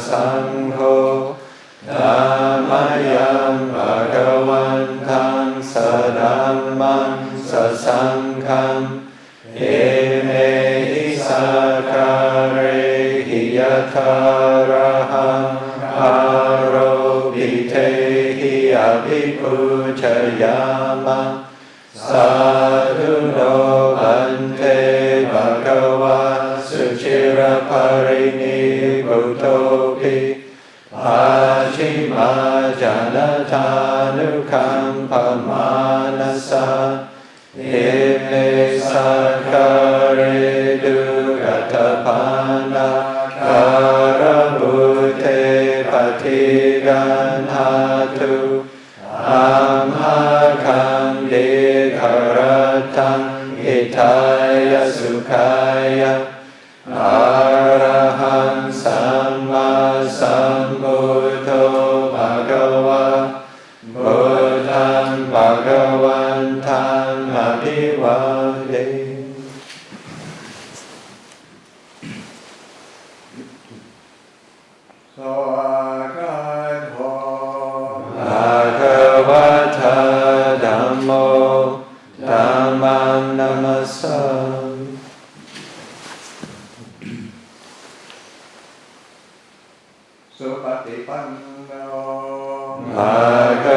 Sangho Dhammayam Bhagavantam Sadhamman Sasangham Emehi Sakare Hiyataraham Arobitehi Abhipuchayama Sadhuno Bhante Bhagava Suchira Parini Bhutopi Pachima Janatanukampa Manasa Ime Sakare Dugatapana Karabhute Patiganhatu Amhakam Dekaratam Hitaya Sukhaya Araham Samma Sambuddho Bhagava Buddham Bhagavantam Abhivade. Bhagavata Dhammo Dhammam Namasam.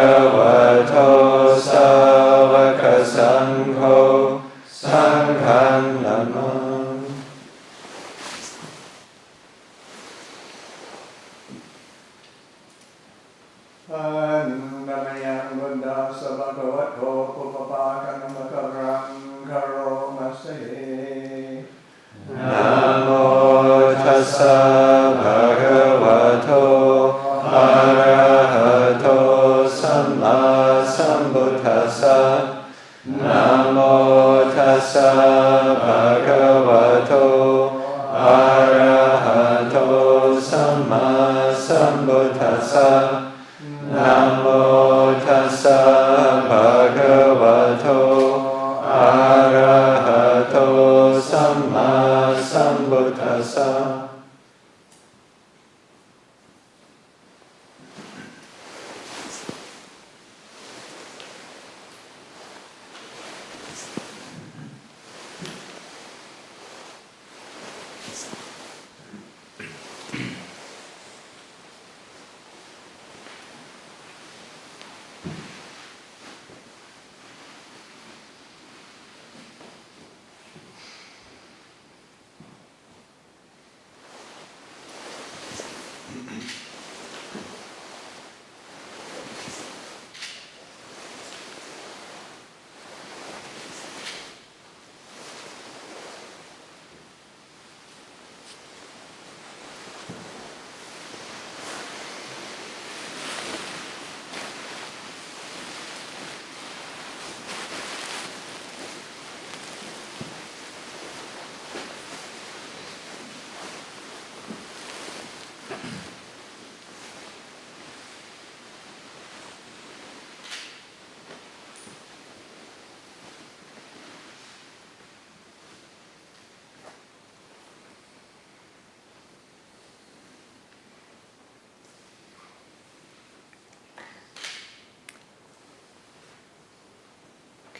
Bhagavato Savaka Sangho Sangham Namam. Andamayam Buddha Sabhagavato Pupapakanamakaram Karomase. Namo Tassa Bhagavato Arahato Samma Sambuddhassa. Namo Tassa Bhagavato Arahato Samma Sambuddhassa. Namo Tassa Bhagavato Arahato Samma Sambuddhassa.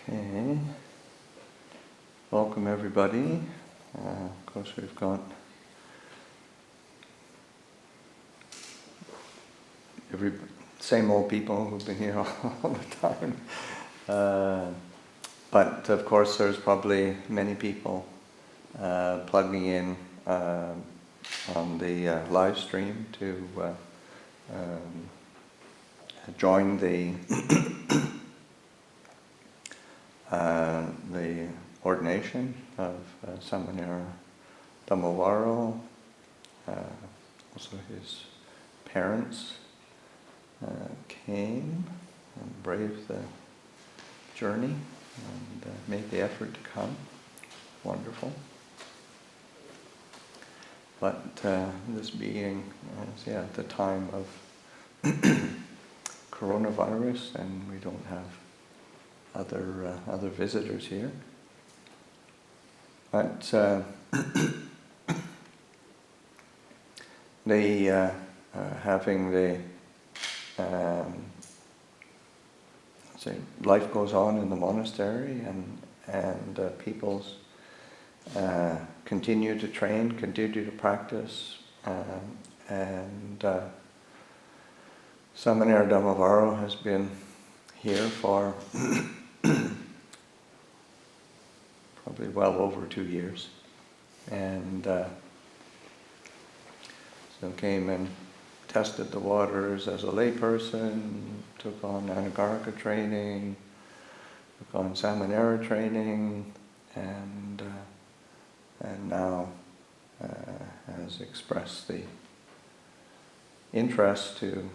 Okay, welcome everybody. Of course we've got same old people who've been here all the time. But of course there's probably many people plugging in on the live stream to join the ordination of Sāmaṇera Dhammavaro, also his parents came and braved the journey and made the effort to come. Wonderful. But this being at the time of coronavirus, and we don't have other visitors here. But the having the say life goes on in the monastery, and people's continue to train, continue to practice, and Sāmaṇera Dhammavaro has been here for probably well over 2 years, and so came and tested the waters as a layperson, took on Anagarika training, took on Sāmaṇera training, and now has expressed the interest to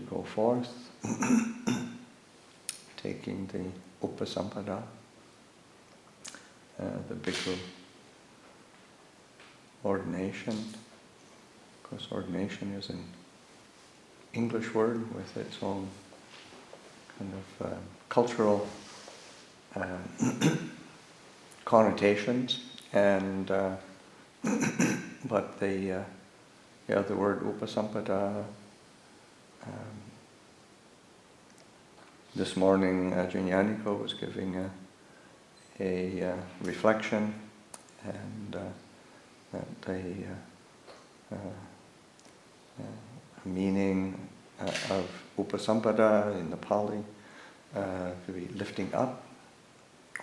go forth, taking the Upasampada, the Bhikkhu ordination. Of course, ordination is an English word with its own kind of cultural connotations, and but the word Upasampada. This morning, Jnaniko was giving a reflection, and that the meaning of Upasampada in the Pali could be lifting up,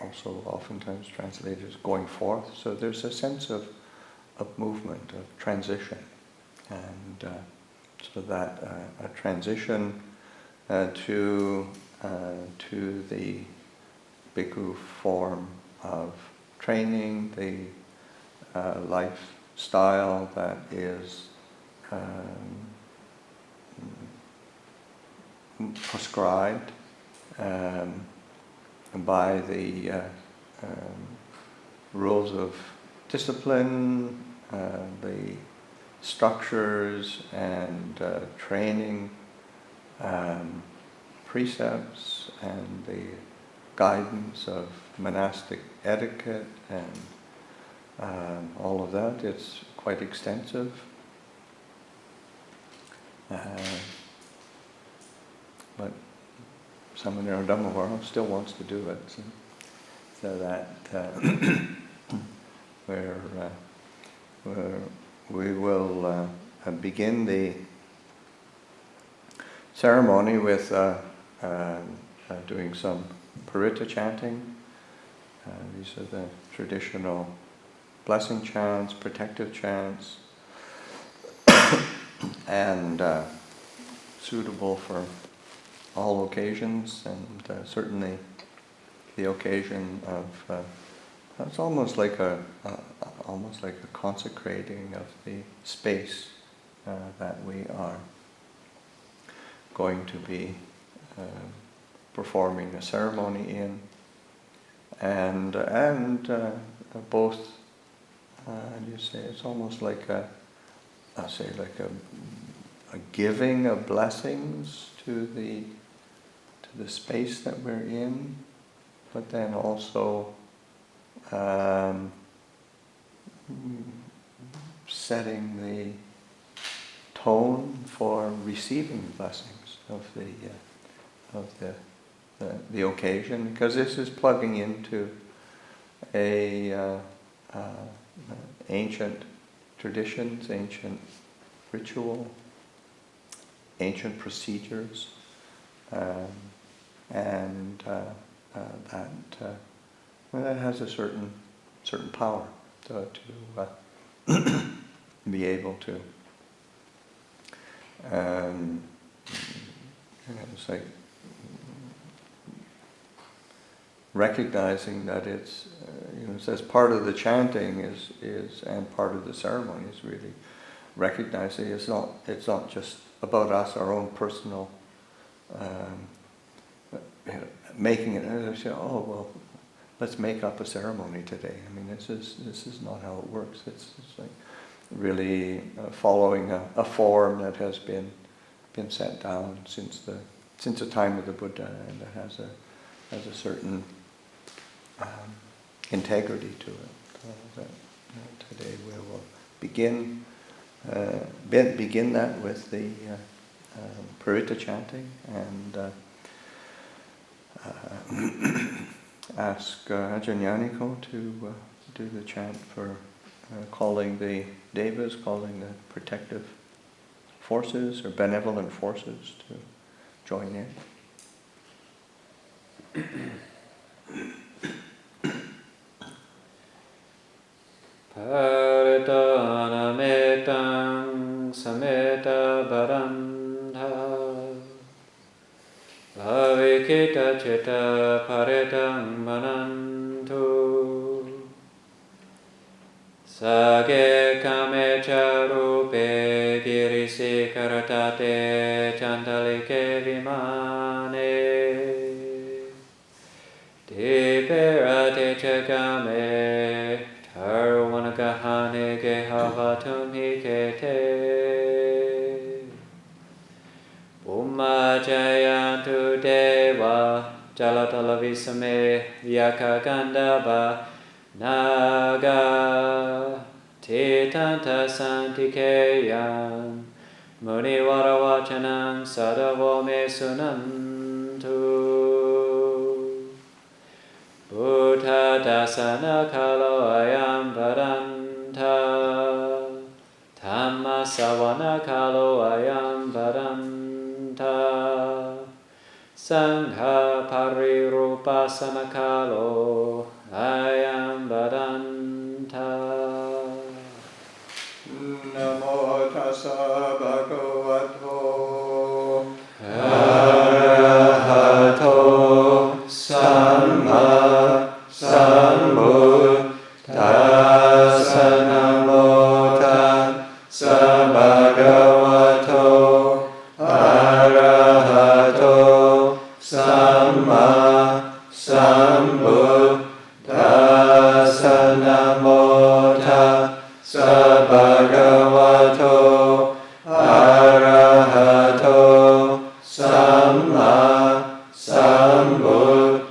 also oftentimes translated as going forth. So there's a sense of movement, of transition, and so that a transition to the Bhikkhu form of training, the lifestyle that is prescribed by the rules of discipline, the structures and training precepts, and the guidance of monastic etiquette, and all of that. It's quite extensive. But Sāmaṇera Dhammavaro still wants to do it, so that where we will begin the ceremony with doing some parita chanting. These are the traditional blessing chants, protective chants, and suitable for all occasions, and certainly the occasion of it's almost like a consecrating of the space that we are going to be performing a ceremony in, and both. You say it's almost like a giving of blessings to the space that we're in, but then also setting the tone for receiving blessings of the occasion, because this is plugging into ancient traditions, ancient ritual, ancient procedures, and that has a certain power to be able to it's like recognizing that it's it says part of the chanting is and part of the ceremony is really recognizing it's not just about us, our own personal making it. And they say, oh well, let's make up a ceremony today. I mean, this is not how it works. It's like really following a form that has been set down since the time of the Buddha, and that has a certain integrity to it. Today we will begin begin that with the Purita chanting and ask Ajahn Yaniko to do the chant for calling the devas, calling the protective forces or benevolent forces to join in. Paritana metang sameta barandha Bhavikita chitta paritang manantu Sage kamecha rupe girisi karatate chandalike vimane Diperate chakame Tarvanagahane gehavatum hikete Umma jayantu deva jalatalavisame yakagandava naga titanta santikeyam munivaravachanam sadavome sunantu Buddha dasana kalo ayam varanta Dhamma savana kalo ayam varanta Sangha parirupasana kalo ayam varanta Namo tassa bhagavato Arahato Samma Sambuddhassa Namo tassa bhagavato Arahato Samma Sambuddhassa Namo tassa bhagavato Arahato Samma Sambuddhassa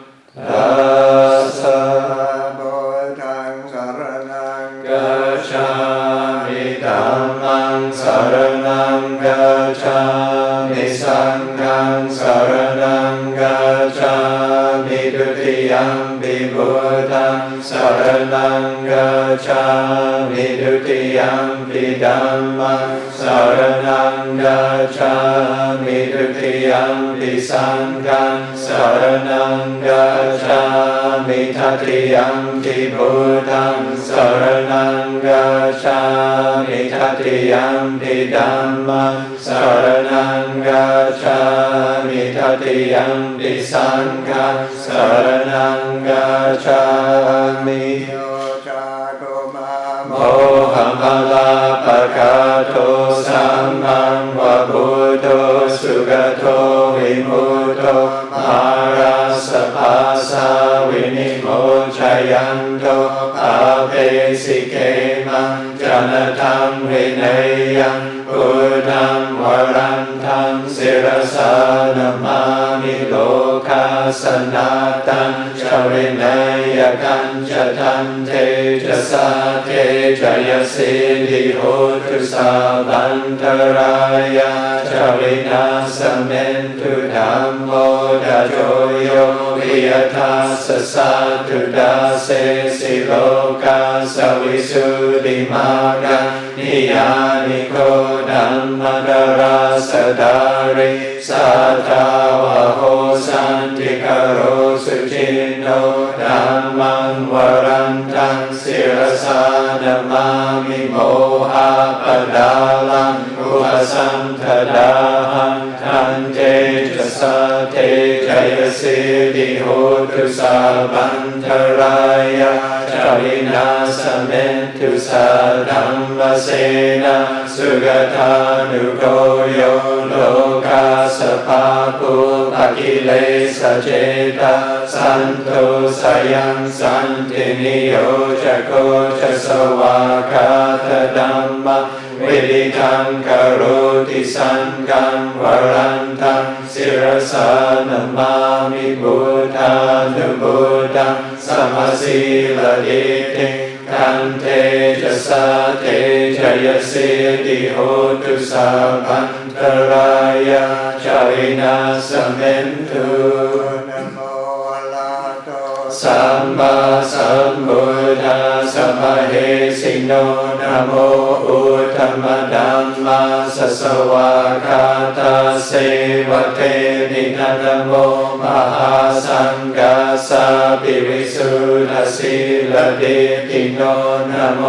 Buddhaṃ saraṇaṃ Gacchāmi Dhammāṃ saraṇaṃ Gacchāmi Saṅghāṃ saraṇaṃ Gacchāmi Dutiyampi Buddhaṃ saraṇaṃ Gacchāmi Dutiyampi Dhammāṃ saraṇaṃ Gacchāmi Dutiyampi Saṅghāṃ saraṇaṃ Gacchāmi Tatiyampi Buddhaṃ saraṇaṃ Gacchāmi Tatiyampi Dhammāṃ saraṇaṃ Gacchāmi Tatiyampi Saṅghāṃ saraṇaṃ Gacchāmi Mohamala pakato sammaṃ vabuddho sugato vimuto marasapasa vinimochayanto apesikemam janatam vinayam buddham varantam sirasa namami loka sanatan charinayakam chatam tejasa Jaya Siddhi Hotu Savantaraya Charina Samentu Dhammo Dajoyo Viyata Sasatu Dase Siloka Savisudhi Maga Niyaniko Dhammadara Sadari Satavaho Santikaro Sucino Dhammam Varantam Sirasa Namami Moha Padalam Upasantadaham Kante Jasate Jaya Siddhi Hotu Savantaraya Charina Samentu Sadhammasena Sugatanugoyo Loka Sapapu Pakile Sajeta Santo Sayang Santiniyo Jako Chasawakata Dhamma Vidikam Karoti Sangam Varantam Sirasa Namami Buddha Nubuddham Samasila Diting Kante Jasate Jaya Siddhi โหตุสัพพันตรายาจารินาสเมนตุ นะโมอะระหะโต สัมมาสัมพุทธัสสะมะเหสิโนนะโมอุตตมะธัมมาสสวากขาตาเสวะเทนินะนะโมมหาสังฆัสสะปิวิสุทธัสสิลเดติโนนะโม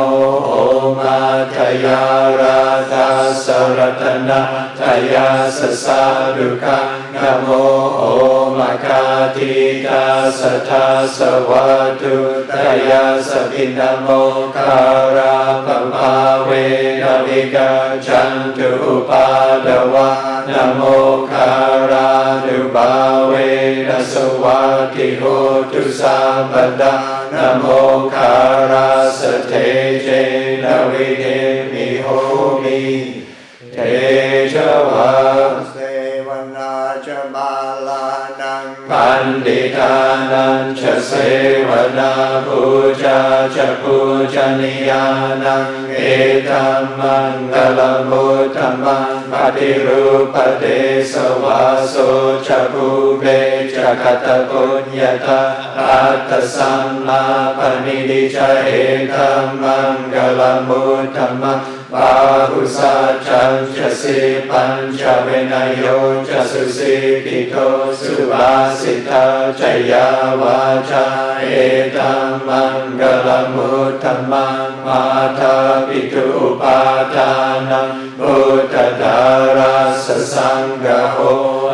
โอมาทยาราตัสสะรัตนะทยาสสะดุขังนะโมโอมาคาทิตาสัทธาสวัตตุทยาสพินะโมคาราปะภาเวนะวิกาจันตุอุปาดวะนะโมคารานุภาเวนะสวัสดิโหตุสัพพดานะโมคาราสเทเจนะวิเทมิโหมิเทชวะ เสวนาจะบาลานัง ปันติทานันจะเสวนาปูจาจะปูจนิยานังเอตัมมังกลมุตตมังปฏิรูปเดสวาโสจะภูเบจะคตปุญญาตาอัตตสัมมาปณิดิจะเอตัมมังกลมุตตมังบาหุสัจจังจะสิปัญจเวนโยจะสุสิกิโตสุบาสิทาจยาวาจาเอตัมมังกลมุตตมังมาทาปิตุอุปาทานังพุทธดาราสสังฆโห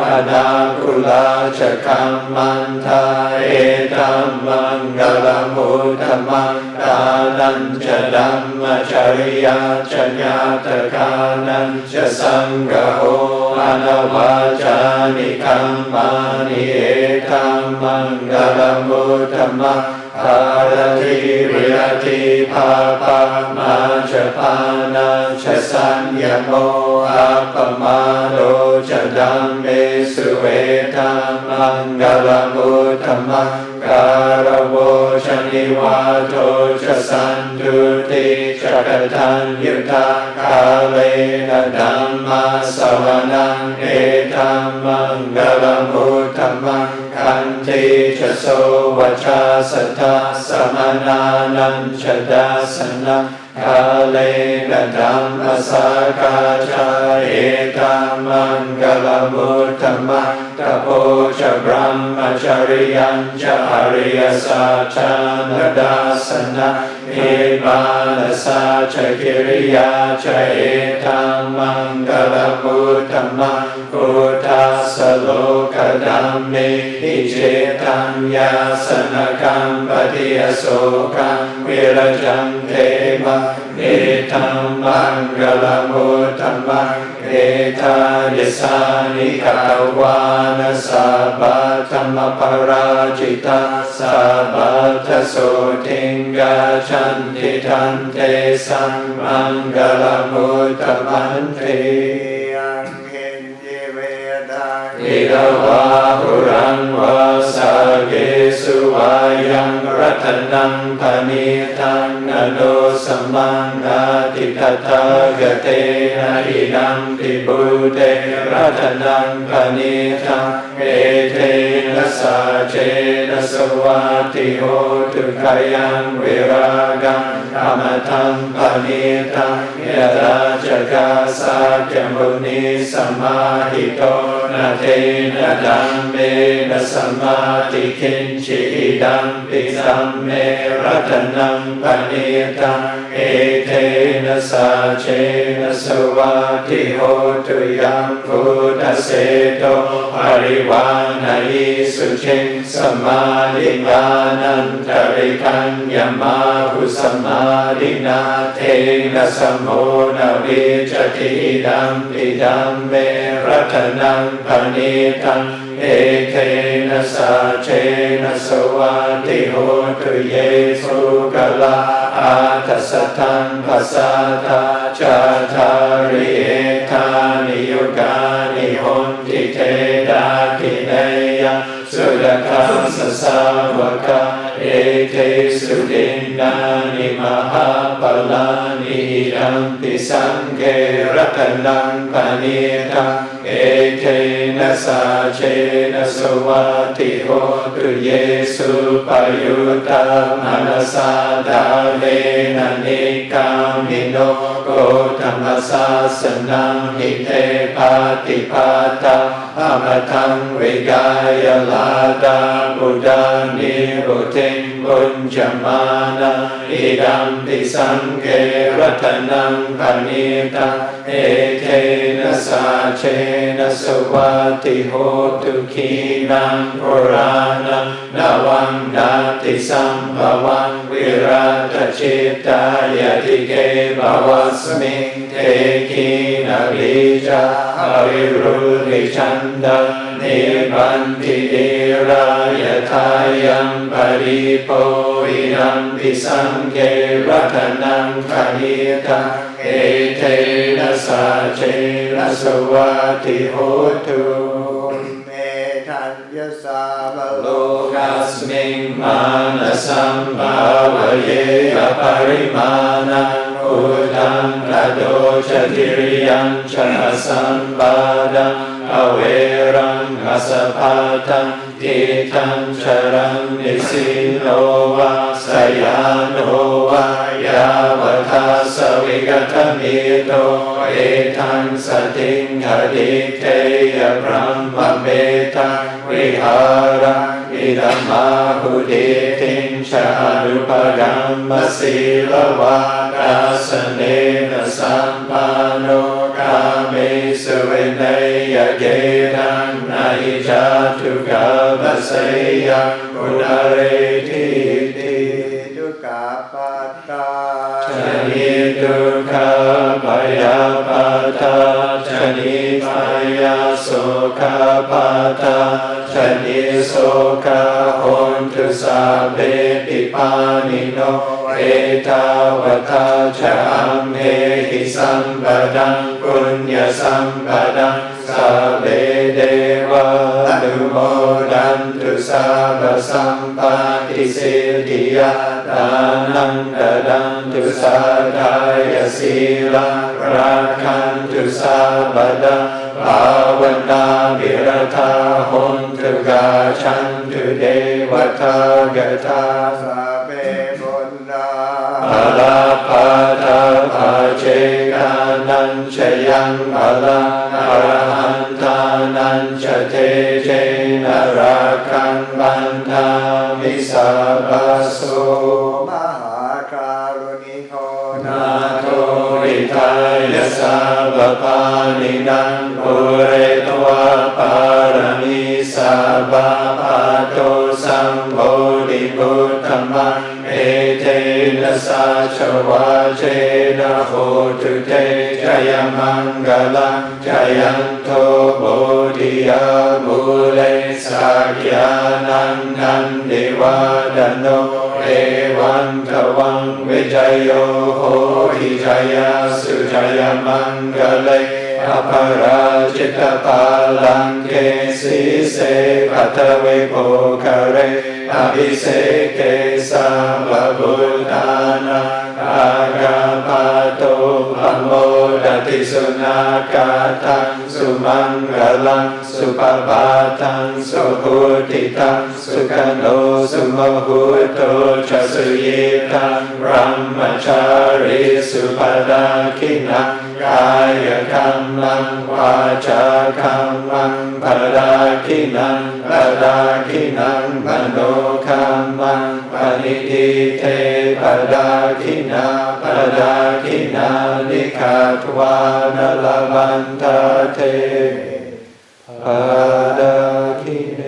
อนาคุลาจะคัมมันทาเอตัมมังกลมุตตมังกานันจะดัมมจริยาจะญาตกานันจะสังฆโหอนาวาจานิคัมมานิเอตัมมังกลมุตตมังภารติวิรติภาปะมาจะปานาจะสัญญโมอัปปมาโลจะดัมเมสุเวทัมมังกลมุตตมังการโวชนิวาโทจะสันตุติจะกตัญญูตากาเลนะธัมมาสวนังเอตัมมังกลมุตตมังคันติจะโสวัชชาสัทธาสมนานันจะดาสนังกาเลนะธัมมาสกาจาเอตัมมังกลมุตตมังตโพจะบรมมจริยัญจะอริยสัจจานดาสนะเอวานัสสะจะกิริยาจะเอตัมมังกลมุตตมังพุทธัสสะโลกธัมเมหิเจตัญญาสนกัมปฏิอโศกังวิรจังเทมะเอตัมมังกลมุตตมังเอทายิสานิกาวานัสสะบัตธรรมปราจิตาสัพพะทโสทิงกาชันติทันเตสัมมังกลมุตตมันเทยังเห็นเยเวดา อิรวาหุรังวาสาเกสุวายังรัตนังพนิทังอโนสมังอาติตถากเตนะอินังปิบุเตรัตนังพนิทังเอเทนะสาเจนะสวัสติโหตุขยังวิรากังอมทังพนิทังยะราชกาสาเกมุนิสมาหิโตนะเทนะดัมเมนะสมาติคินจิดัมปิสัมเมรัตนังปณิตังเอเทนะสาเชนะสวัสดิโหตุยังพุทธเสโตปริวานายิสุชิงสมาดิญานันตริกัญญมาหุสมาดินาเทนะสมโมนะวิจติดัมปิดัมเมรัตนังปณิตังเอเทนะสาเชนะสวัสดิโหตุเยสุกลาอาทัสสะทังภาษาทาจาทาริเอธานิยุกานิหนติเทดาคิเนยสุดาคาสสาวกาเอเทสุดินนานิมหาปลานิรัมปิสังเก รัตนังปณิทังเอเทนะสาเชนะสวัสติโหตุเยสุปยุตตามนัสสาดาเลนะนิกามิโนโกธัมมสาสนังหิเตปาติปาตาอมทังวิกายลาดาบุดานิบุติงบุญจมานะอิดัมปิสังเกรัตนังปณิตังเอเทนะสาเชนะสวัสติโหตุขีนังปุรานังนวังนาติสัมภวังวิราชจิตตายติเกภวัสมิงเทขีนาวิจาอวิรุริชันดานิบันติเอรายทายังปริโภวินัมปิสังเกรัตนังปณิตังเอเทนะสาเชนะสวัสติโหตุเมทัญญสาบโล โลกัสมิงมานะสัมภาวเยอปริมาณังอุดังกโดชติริยังชนะสัมปาดังอเวรังอสภาตังทิทังชรังนิสิโนวาสยานโนวายาวทัสสวิกตมิโตเอทังสติงหดิเทยพรหมเมตังวิหารังอิดัมมาหุติติงชาลุปกัมมสีลวาตาสเนนะสัมปันโนกาเมสุเวเนยเกตังนาหิจาตุกาบัสยังอุณเรทิติทุกขาปัตตาชนิทุกขาปยาปัตตาชนิปยาโสกาปัตตาชนิโสกาโหนตุสาเปปิปานิโนเอตาวตาชะอัมเหหิสัมปดังปุญญสัมปดังสัพเพเทวะอนุโมดันตุสัพพสัมปติสิทธิยาทานังตดันตุสัทธายสีลังรักขันตุสัพพะภาวนาวิรธาหนตุกาชันตุเทวทากตาสัพเพบุญญาอลาภาทาภาเจกานัญชยังอลาอรหันตานัญชเทเจนะราคังบันทามิสัพพโสมหาการุณิโกนาโทริทายสัพพานินังปุเรตวะปารมิสัพพะโตสัมโพธิพุทธัมมังเอเทนะสัจวะเจนะโหตุเตจยมังกลังจยันโทโพธิยามุเลสักยานังนันติวาดโนเอวันทวังวิจโยโหหิจยาสุจยมังกเลอภราจิตปาลังเกสีเสปัทเวโภคะเรอภิเสเกสัมบุตตานังอากาปาโตภโมดติสุนาคาตังสุมังกลังสุปปาตังสุพุติตังสุขโนสุโมหุโตจะสุยิตังรัมมจาริสุปดาคินังกายคัมมังวาจาคัมมังปดาคินังปดาคินังมโนคัมมังปณิทิเทปดาคินาปดาคินานิคาทวานลบันทาเทปดาคิเน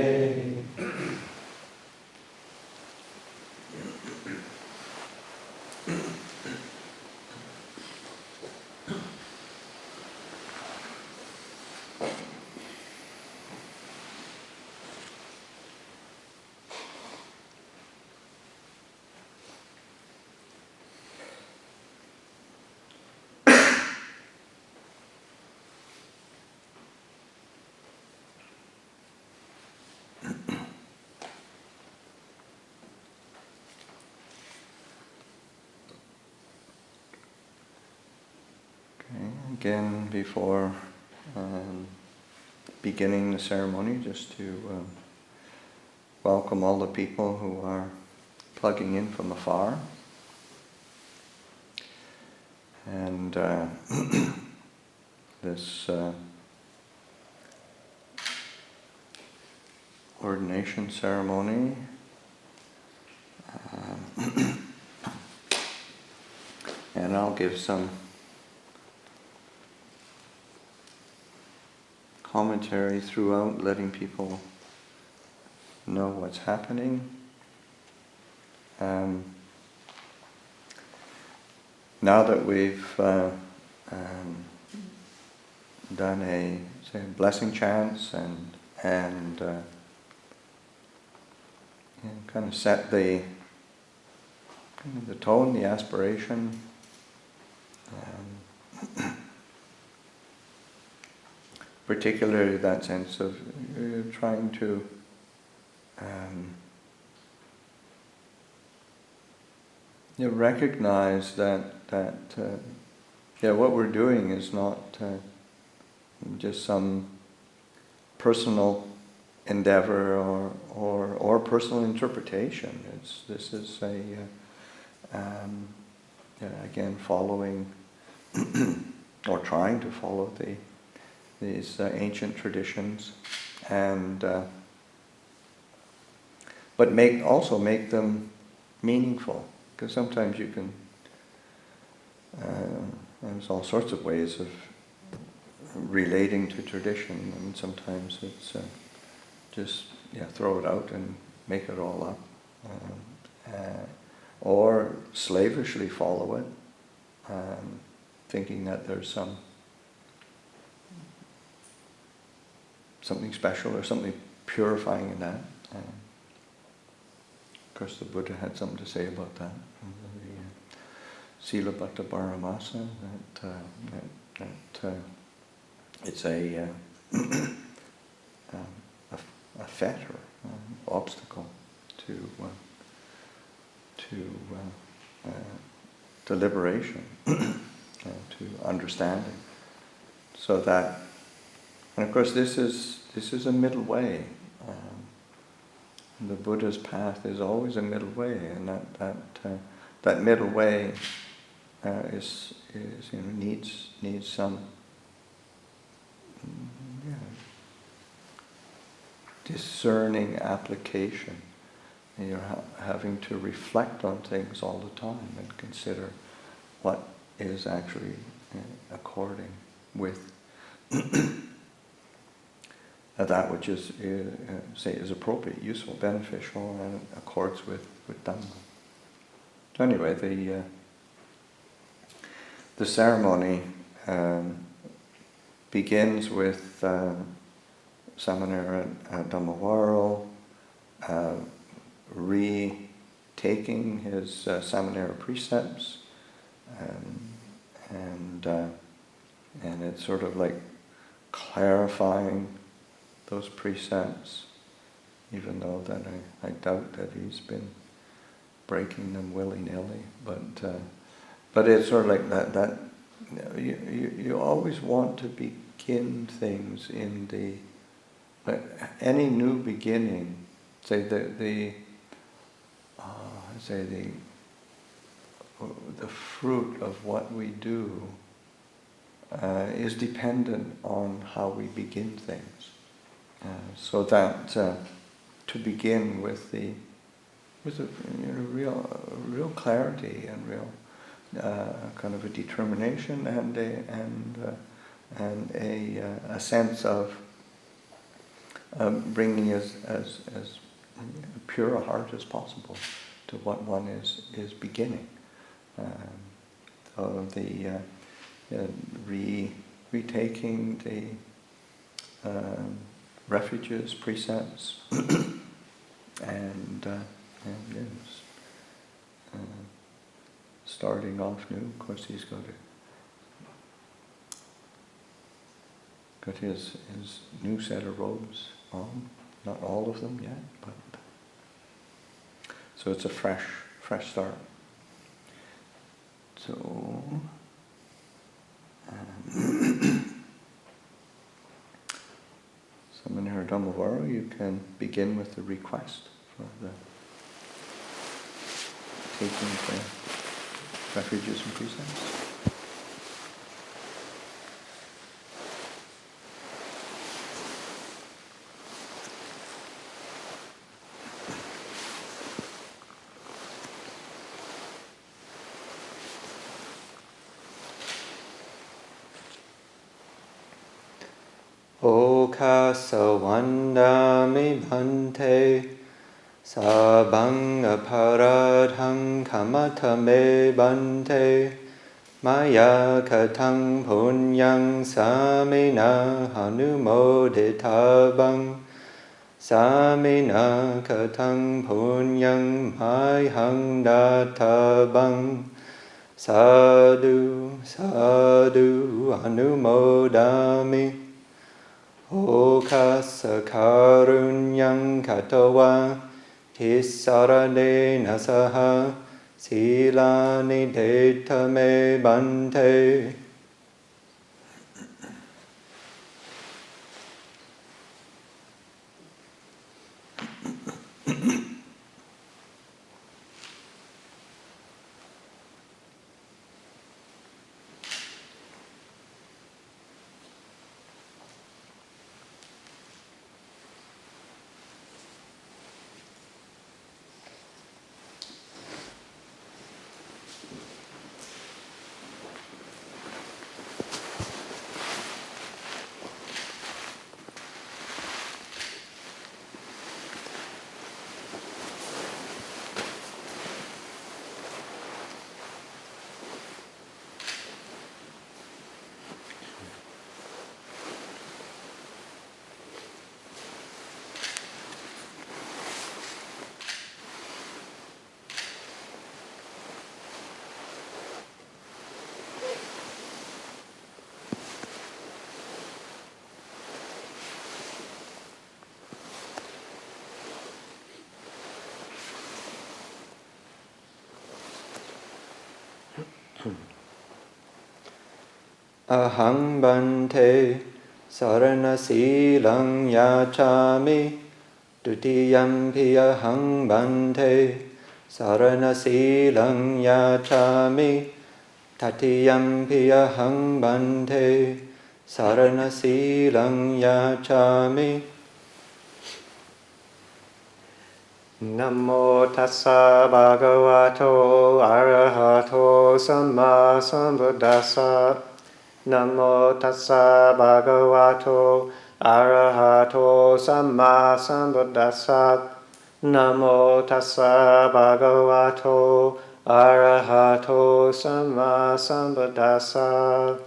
again, before beginning the ceremony, just to welcome all the people who are plugging in from afar. And this ordination ceremony and I'll give some commentary throughout, letting people know what's happening. Now that we've done a blessing chants and kind of set the tone, the aspiration, particularly that sense of trying to recognize that what we're doing is not just some personal endeavor or personal interpretation. This is again following or trying to follow these ancient traditions, and but also make them meaningful. Because sometimes you can, there's all sorts of ways of relating to tradition, and sometimes it's just throw it out and make it all up, or slavishly follow it, thinking that there's something special or something purifying in that. Of course, the Buddha had something to say about that. The Silabhata Paramasa, that it's a fetter, obstacle to liberation, to understanding. So that, and of course, this is a middle way. The Buddha's path is always a middle way, and that middle way is needs some discerning application. And you're having to reflect on things all the time and consider what is actually according with that which is appropriate, useful, beneficial, and accords with Dhamma. So anyway, the ceremony begins with Sāmaṇera Dhammavaro retaking his Sāmaṇera precepts, and it's sort of like clarifying those precepts, even though that I doubt that he's been breaking them willy-nilly, but it's sort of like that you always want to begin things in any new beginning, say the fruit of what we do is dependent on how we begin things. So that to begin with a real clarity and real kind of a determination and a sense of bringing as pure a heart as possible to what one is beginning. So the retaking the refuges, precepts, and yes, starting off new. Of course, he's got his new set of robes on. Not all of them yet, but so it's a fresh start. So Sāmaṇera Dhammavaro, you can begin with the request for the taking the refuges and precepts. Okasawandami bhante sabang aparadhang kamatame bhante maya katang punyang samina hanumoditabang samina katang punyang mayhang databang sadhu sadhu anumodami Okasa karunyang katawa hisarane nasaha silani detame bante. Ahang bante sarana silang yachami dutiyampi ahang bante sarana silang yachami tatiyampi ahang bante sarana silang yachami. Namo tassa bhagavato arahato samma sambuddhassa. Namo tassa bhagavato arahato samma sambuddhassa. Namo tassa bhagavato arahato samma sambuddhassa.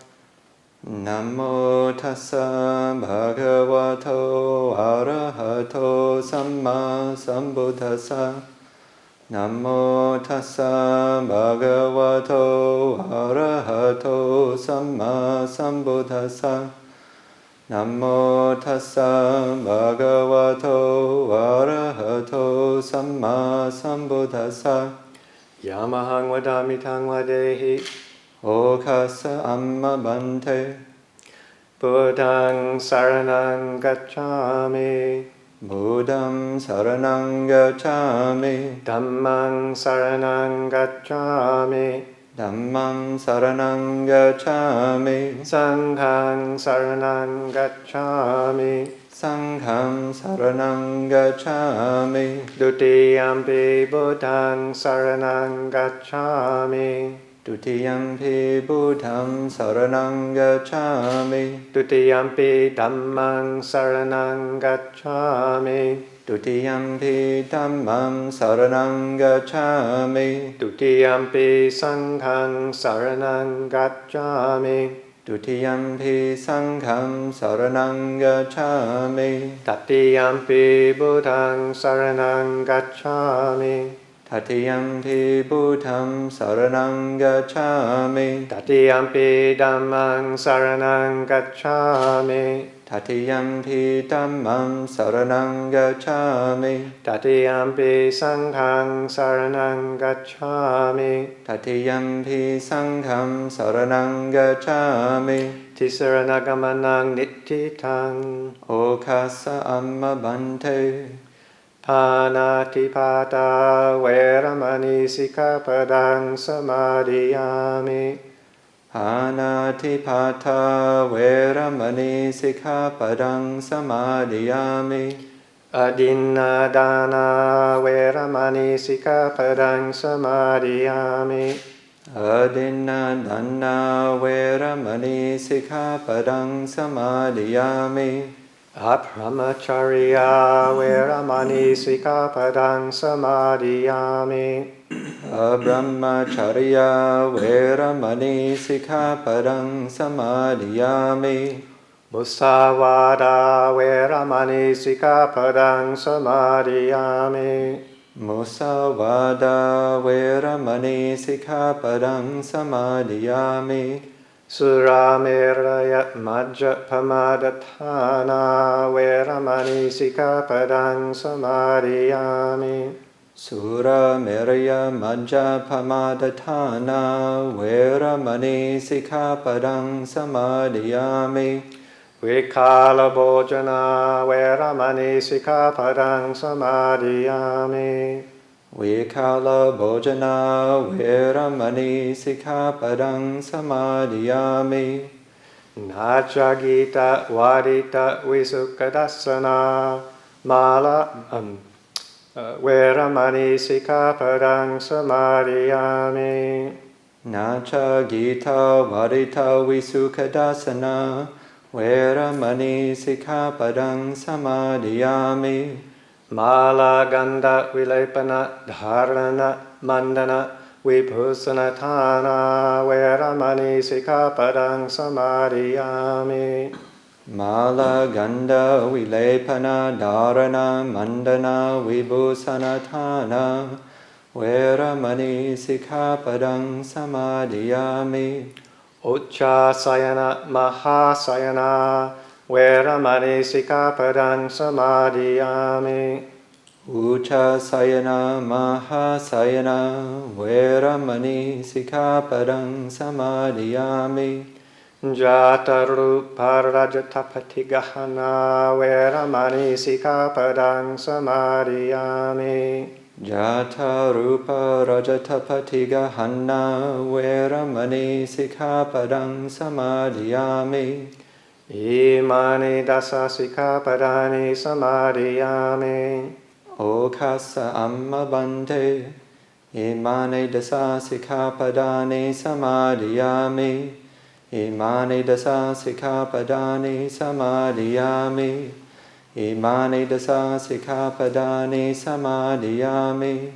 Namo tassa bhagavato arahato samma sambuddhassa. Namo tassa bhagavato arahato samma sambuddhassa. Namo tassa bhagavato arahato samma sambuddhassa. Yamahang vadami tang vadehi. Okasa amma bante. Buddhang saranang gacchami. Buddham saranang gacchami. Dhammang saranang gacchami. Dhammam saranang gacchami. Sanghang saranang gacchami. Sangham saranang gacchami. Dutiyampi buddhang saranang gacchami. Dutiyampi buddham saranang gacchami. Dutiyampi dhammang saranang gacchami. Dutiyampi dhammam saranang gacchami. Dutiyampi sanghang saranang gacchami. Dutiyampi sangham saranang gacchami. Tatiyampi buddhang saranang gacchami. Tatiyampi buddham saranang gacchami. Tatiyampi dhammang saranang gacchami. Tatiyampi dhammam saranam gacchami. Tatiyampi sangham saranam gacchami. Tatiyampi sangham saranam gacchami. Tisaranagamanang nittitang. Okasa amma bante. Panatipata veramani sikkhapadang samadhiyami. Panatipata veramani sikkhapadang samadhiyami. Adinadana veramani sikkhapadang samadhiyami. Adinadana veramani sikkhapadang samadhiyami. Abhramacharya veramani sikkhapadang samadhiyami. Abrahmacharya veramani sikkhapadang samadhiyami. Musavada veramani sikkhapadang samadhiyami. Musavada veramani sikkhapadang samadhiyami. Surameraya majjapamadatthana veramani sikkhapadang samadhiyami. Surameraya majjapamadatthana veramani sikkhapadang samadhiyami. Vikala bhojana veramani sikkhapadang samadhiyami. Vikala bhojana veramani sikkhapadang samadhiyami. Nachagita vadita visukkadasana veramani sikkhapadang samadhiyami. Nacha gita varita visukkadasana veramani sikkhapadang samadhiyami. Mala gandha vilepana dharana mandana vibhusanatana veramani sikkhapadang samadhiyami. Mala gandha vilepana dharana mandana vibhusanatana veramani sikkhapadang samadhiyami. Uchasayana mahasayana veramani sikkhapadang samadhiyami. Uchasayana mahasayana veramani sikkhapadang samadhiyami. Jatarupa rajatapati gahana veramani sikkhapadang samadhiyami. Jata rupa rajatapati gahana veramani sikkhapadang samadhiyami. Imani dasa sikkhapadani samadhiyami. Okasa amma bante. Imani dasa sikkhapadani samadhiyami. Imani dasa sikkhapadani samadhiyami. Imani dasa sikkhapadani samadhiyami.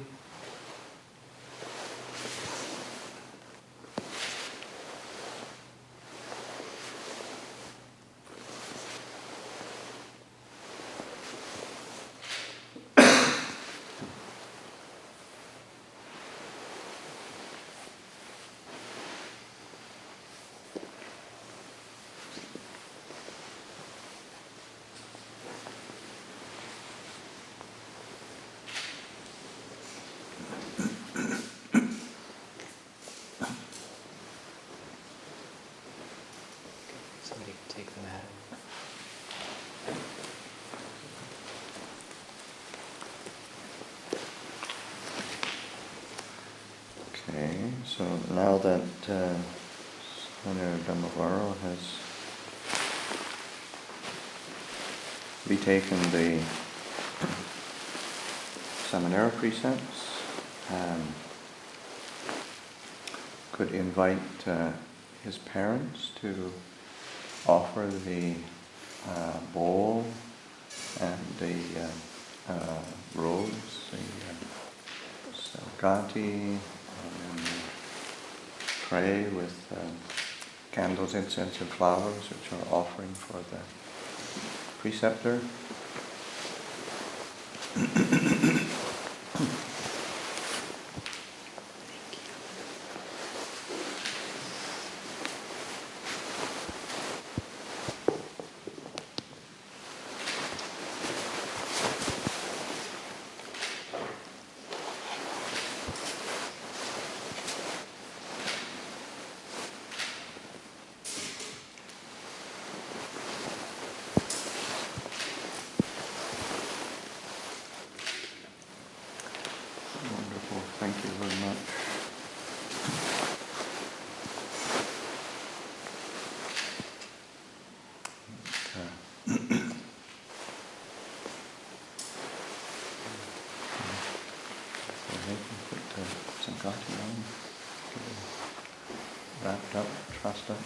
Somebody take the mat. Okay, so now that Sāmaṇera Dhammavaro has retaken the Sāmaṇera precepts, could invite his parents to offer the bowl and the robes, the Saugati, and pray with candles, incense and flowers, which are offering for the preceptor. Thank you very much. Sangha on, wrapped up, trussed up.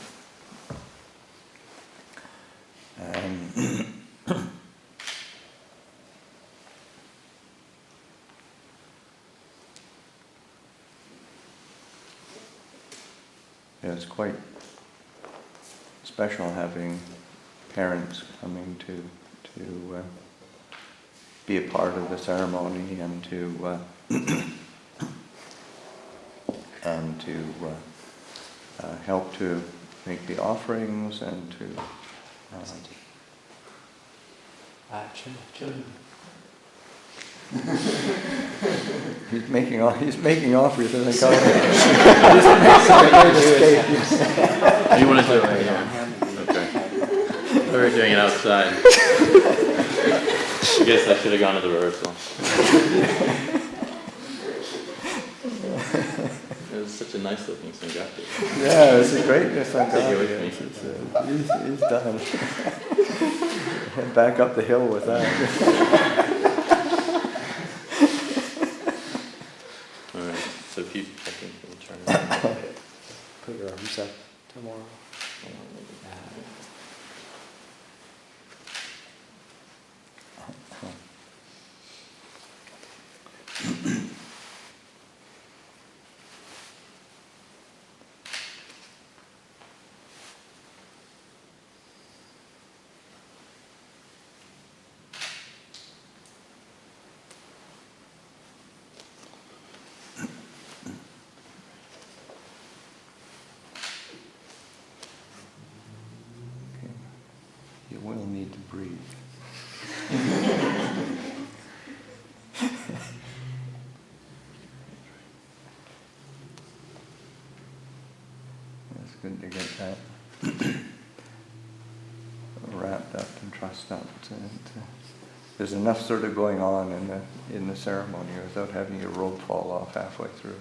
Yeah, it's quite special having parents coming to be a part of the ceremony and to help to make the offerings and to. He's making offers and they come. You want to do it right here? Okay. We were doing it outside. I guess I should have gone to the rehearsal. It was such a nice looking Sangha. Yeah, it's a great Sangha. He's done. Head back up the hill with that. Alright, so keep checking for the turn. Put your arms up tomorrow. You will need to breathe. It's good to get that wrapped up and trussed up. There's enough sort of going on in the ceremony without having your robe fall off halfway through.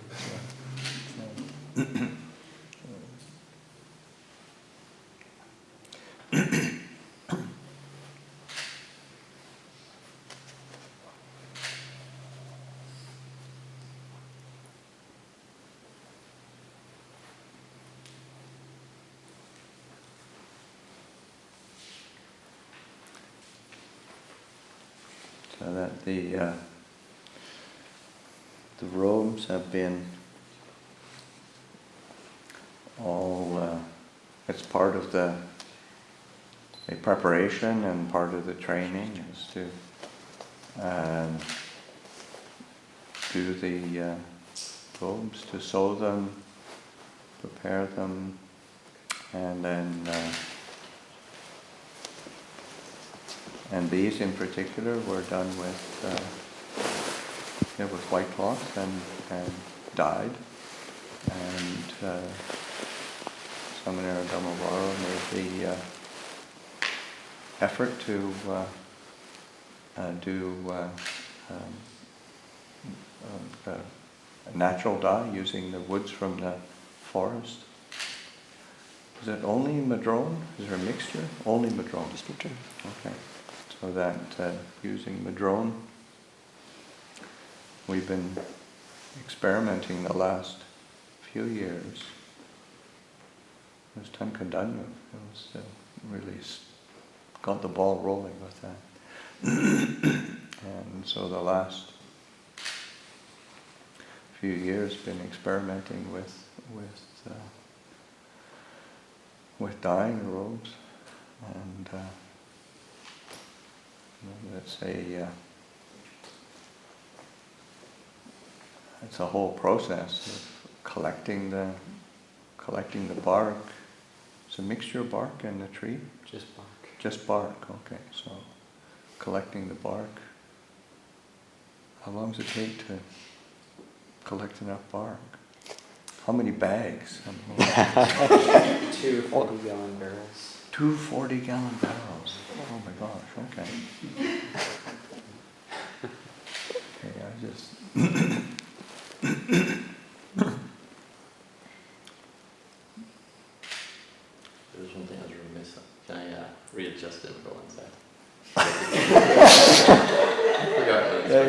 So that the robes have been all, it's part of the preparation and part of the training is to do the robes, to sew them, prepare them, and then and these in particular were done with white cloth and dyed. And Sāmaṇera Dhammavaro made the effort to do a natural dye using the woods from the forest. Is it only madrone? Is there a mixture? Only madrone. Just madrone. Okay. So that using madrone, we've been experimenting the last few years. It was Tankadanya. It was really got the ball rolling with that. And so the last few years been experimenting with dyeing the robes, and it's a whole process of collecting the bark. It's a mixture of bark and the tree? Just bark. Just bark, okay. So collecting the bark. How long does it take to collect enough bark? How many bags? 2 40-gallon barrels. 2 40-gallon barrels. Oh my gosh, okay. Okay, I just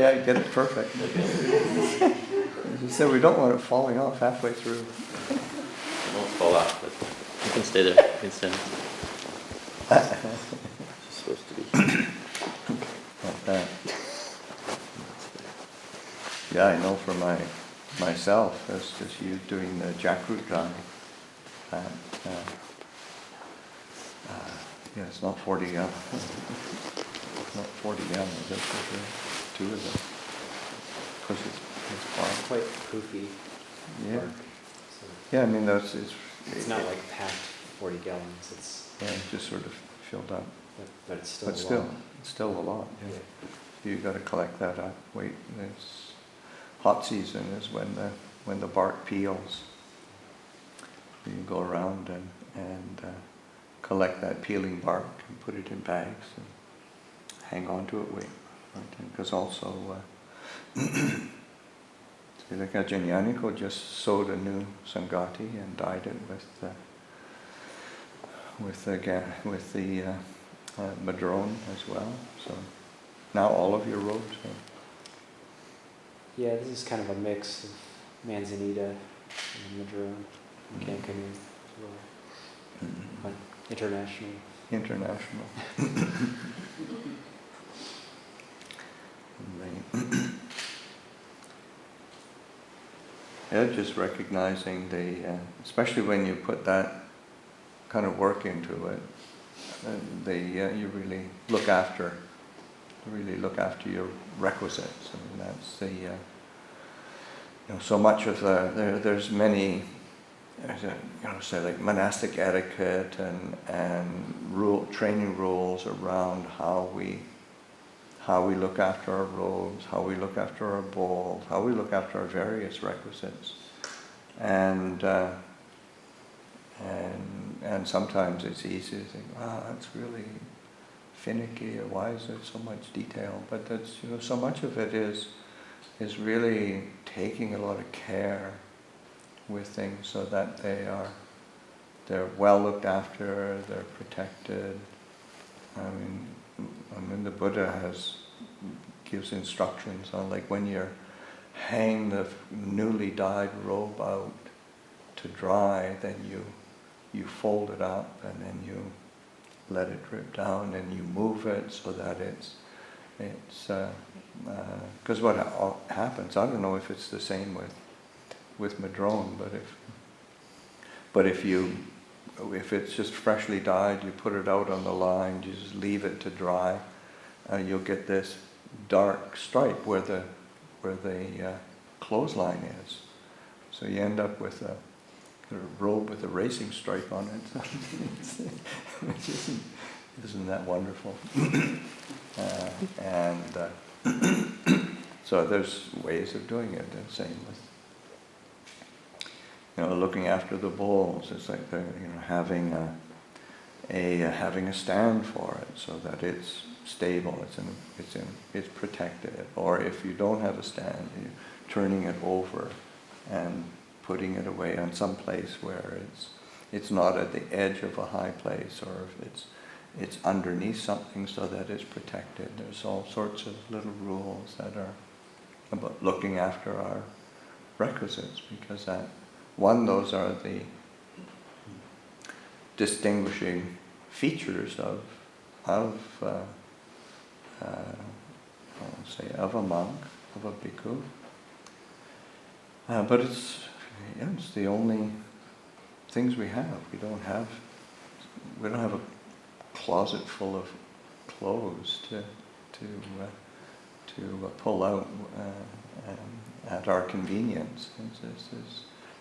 Yeah, you get it perfect. As you said, we don't want it falling off halfway through. It won't fall out, but you can stay there. You can stand. It's supposed to be. Like that. Yeah, I know for myself, that's just you doing the jackfruit drying. Yeah, it's not 40 gallons. It's not 40 gallons, that's for sure. 2 of them. Because it's fine. Quite poofy Yeah. work. So Yeah, I mean, it's not like packed 40 gallons. It's yeah, it's just sort of filled up. but it's still. But a still, lot. it's still a lot. Yeah. Yeah. You got to collect that up. Wait, it's hot season is when the bark peels. You can go around and collect that peeling bark and put it in bags and hang on to it. Because also, like Ajahn just sowed a new Sangati and dyed it with the madrone as well. So now all of your robes are. Yeah, this is kind of a mix of Manzanita and Madrone and Cancun as well. But international. International. Right. Yeah, just recognizing especially when you put that kind of work into it, you really look after your requisites. I mean, that's so much of there's many, say like monastic etiquette and training rules around how we look after our robes, how we look after our bowls, how we look after our various requisites, and sometimes it's easy to think, wow, that's really finicky, or why is there so much detail? But that's so much of it is really taking a lot of care with things so that they're well looked after, they're protected. I mean, the Buddha gives instructions on, like, when you hang the newly dyed robe out to dry, then you fold it up and then you let it drip down and you move it so that it's because what happens, I don't know if it's the same with madrone, but if it's just freshly dyed, you put it out on the line, you just leave it to dry, you'll get this dark stripe where the clothesline is. So you end up with a robe with a racing stripe on it, which isn't that wonderful? So there's ways of doing it. The same with looking after the bowls. It's like having a stand for it so that it's stable. It's protected. Or if you don't have a stand, you're turning it over and putting it away on some place where it's not at the edge of a high place, or if it's underneath something so that it's protected. There's all sorts of little rules that are about looking after our requisites, because those are the distinguishing features of a monk, of a bhikkhu. But it's the only things we have. We don't have a closet full of clothes to pull out at our convenience.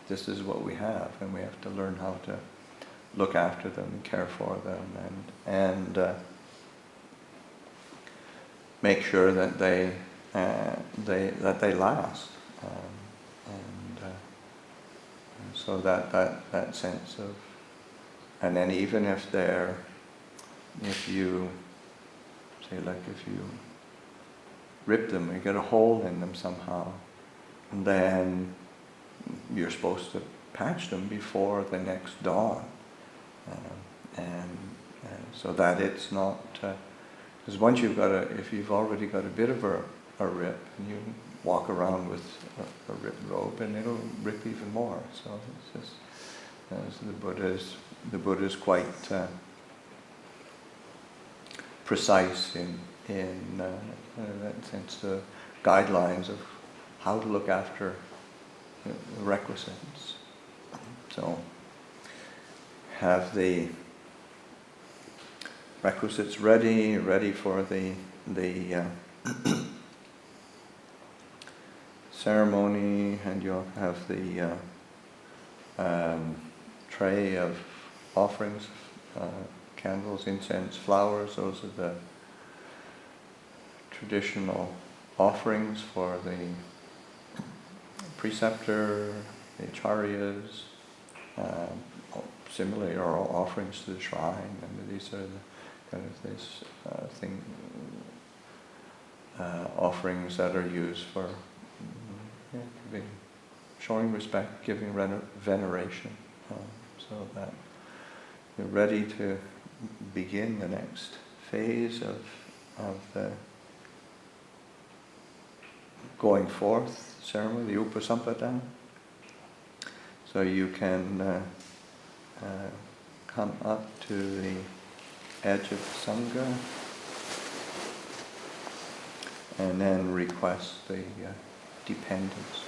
This is what we have, and we have to learn how to look after them and care for them, and make sure that they last. So that sense of, and then even if you rip them, you get a hole in them somehow, and then you're supposed to patch them before the next dawn, and so that it's not, because once if you've already got a bit of a a rip, and you walk around with a ripped robe, and it'll rip even more. So it's just as the Buddha's quite precise in that sense, the guidelines of how to look after the requisites. So have the requisites ready for the ceremony, and you'll have the tray of offerings, candles, incense, flowers. Those are the traditional offerings for the preceptor, the acharyas. Similarly, are all offerings to the shrine, and these are the kind of this offerings that are used for showing respect, giving veneration, so that you're ready to begin the next phase of the going forth ceremony, the upasampada. So you can come up to the edge of Sangha and then request the dependence.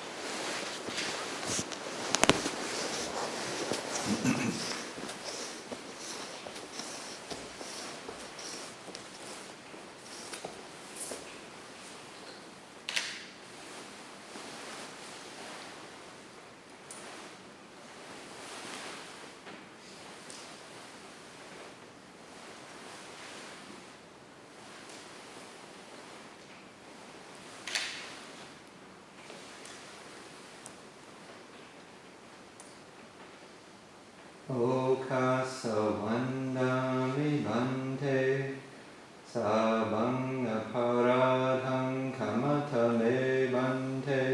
Okasavandami bante Sāmaṇera Dhammavaro kamatame bante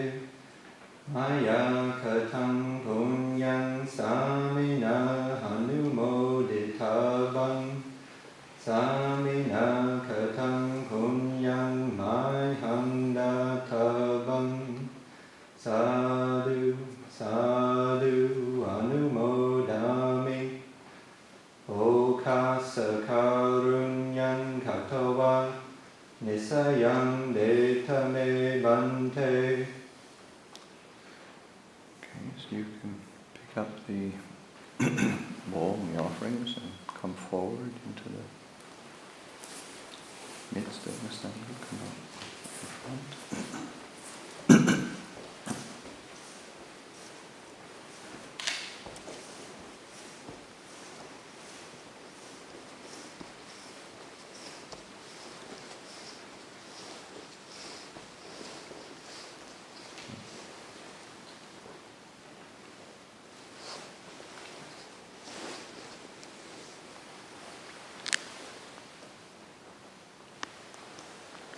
Maya katam punyam Sāmaṇera hanumoditabam Sāmaṇera katam punyam mayam databam Sadhu sadhu anumodami Okasakarunyam katava nisayam detame bante. Okay, so you can pick up the bowl and the offerings and come forward into the midst of the Sangha. Come up in front.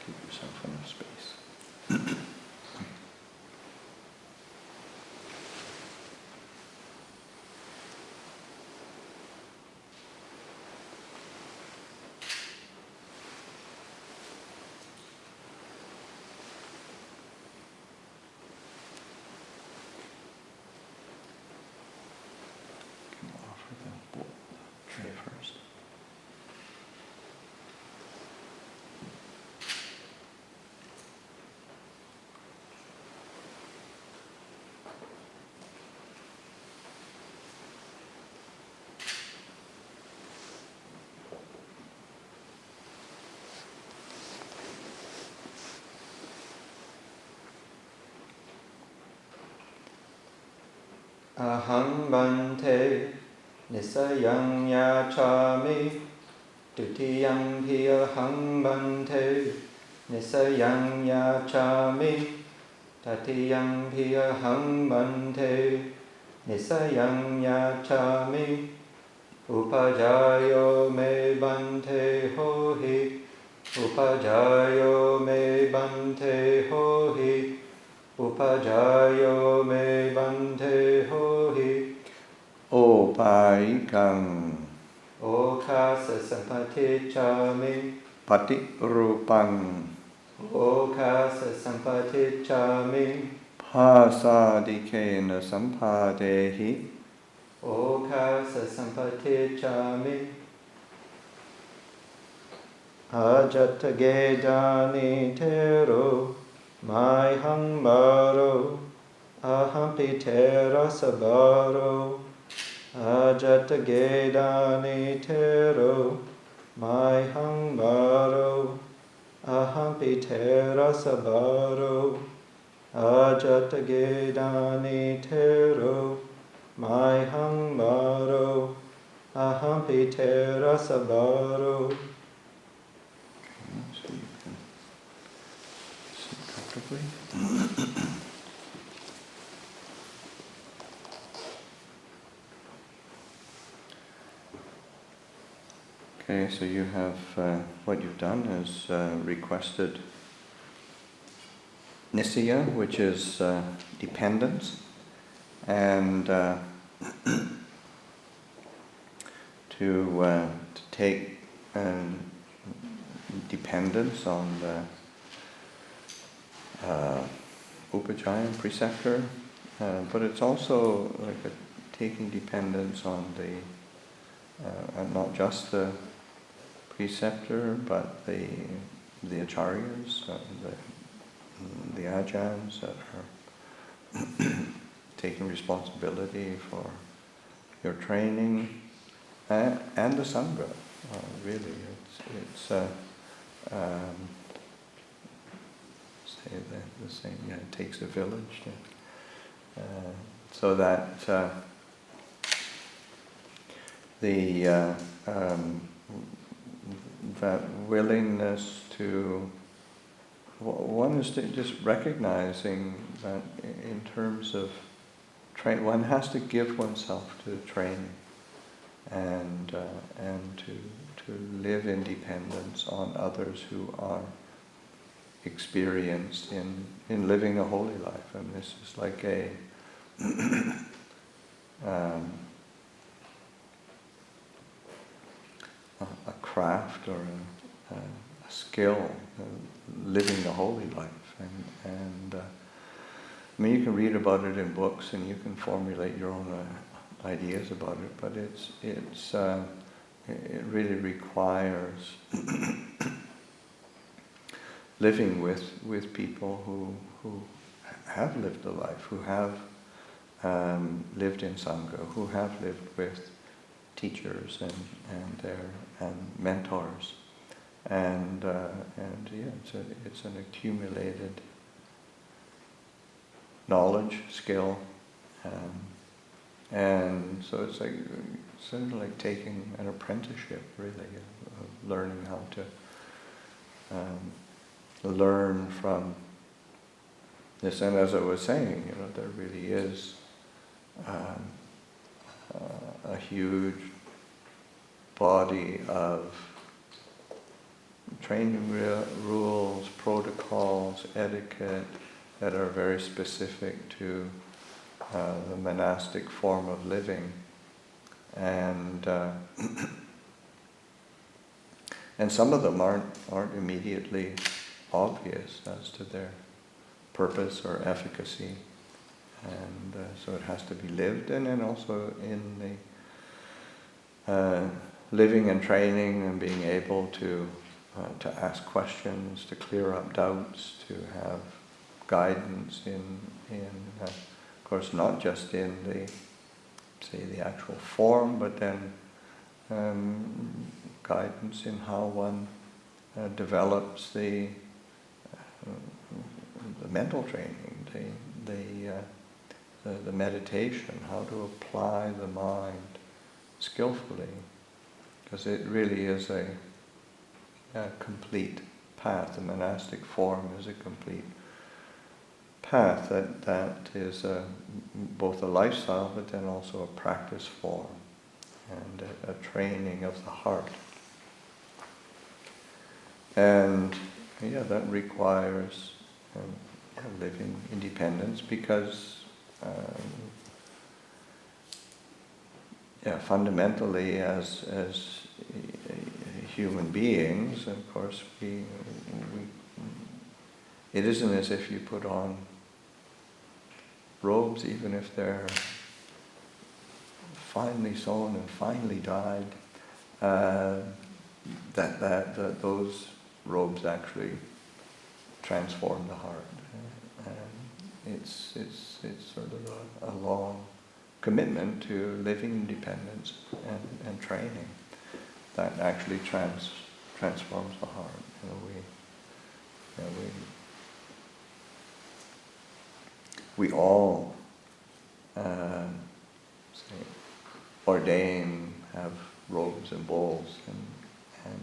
Give yourself enough space. Can you offer the tray first? Aham bante nisayam yachami Tutiyam aham bante nisayam yachami Tatiyam aham bante nisayam yachami Upajayo me bante hohi Upajayo me bante hohi Upajayo me bante hohi Opayikang Okasa sampatichami Patirupang Okasa sampatichami. Pasadikena sampadehi. Okasa sampatichami. Ajatagedani tero. Maihang baro. Ahampi tera sabaro. Ajatagedani tero. Maihang baro. Ahampi tera sabaro. Ajatagedani tero. Maihang baro. Ahampi tera sabaro. So you can sit comfortably. Okay, so you have, what you've done is requested nisya, which is dependence, and to take dependence on the upajjhaya, preceptor, but it's also like taking dependence on the, and not just the preceptor, but the acharyas, the ajahns that are taking responsibility for your training, and the Sangha. Really, it's say the same. Yeah, it takes a village. So that that willingness to, one is to just recognizing that in terms of train, one has to give oneself to training, and to live in dependence on others who are experienced in living a holy life. And this is like a craft or a skill, living the holy life. And I mean, you can read about it in books and you can formulate your own ideas about it, but it really requires living with people who have lived the life, who have lived in Sangha, who have lived with teachers and mentors, and yeah, it's an accumulated knowledge, skill, and so it's like sort of like taking an apprenticeship, really, of learning how to learn from this. And as I was saying, there really is a huge body of training rules, protocols, etiquette that are very specific to the monastic form of living, and some of them aren't immediately obvious as to their purpose or efficacy, and so it has to be lived, and then also in the living and training and being able to ask questions, to clear up doubts, to have guidance in of course not just in the actual form, but then guidance in how one develops the mental training, the meditation, how to apply the mind skillfully, because it really is a complete path. The monastic form is a complete path that is both a lifestyle, but then also a practice form and a training of the heart. And yeah, that requires living independence, because fundamentally as human beings, of course, we it isn't as if you put on robes, even if they're finely sewn and finely dyed, that those robes actually transform the heart. It's sort of a long commitment to living in dependence and training that actually transforms the heart. We all say, ordain, have robes and bowls,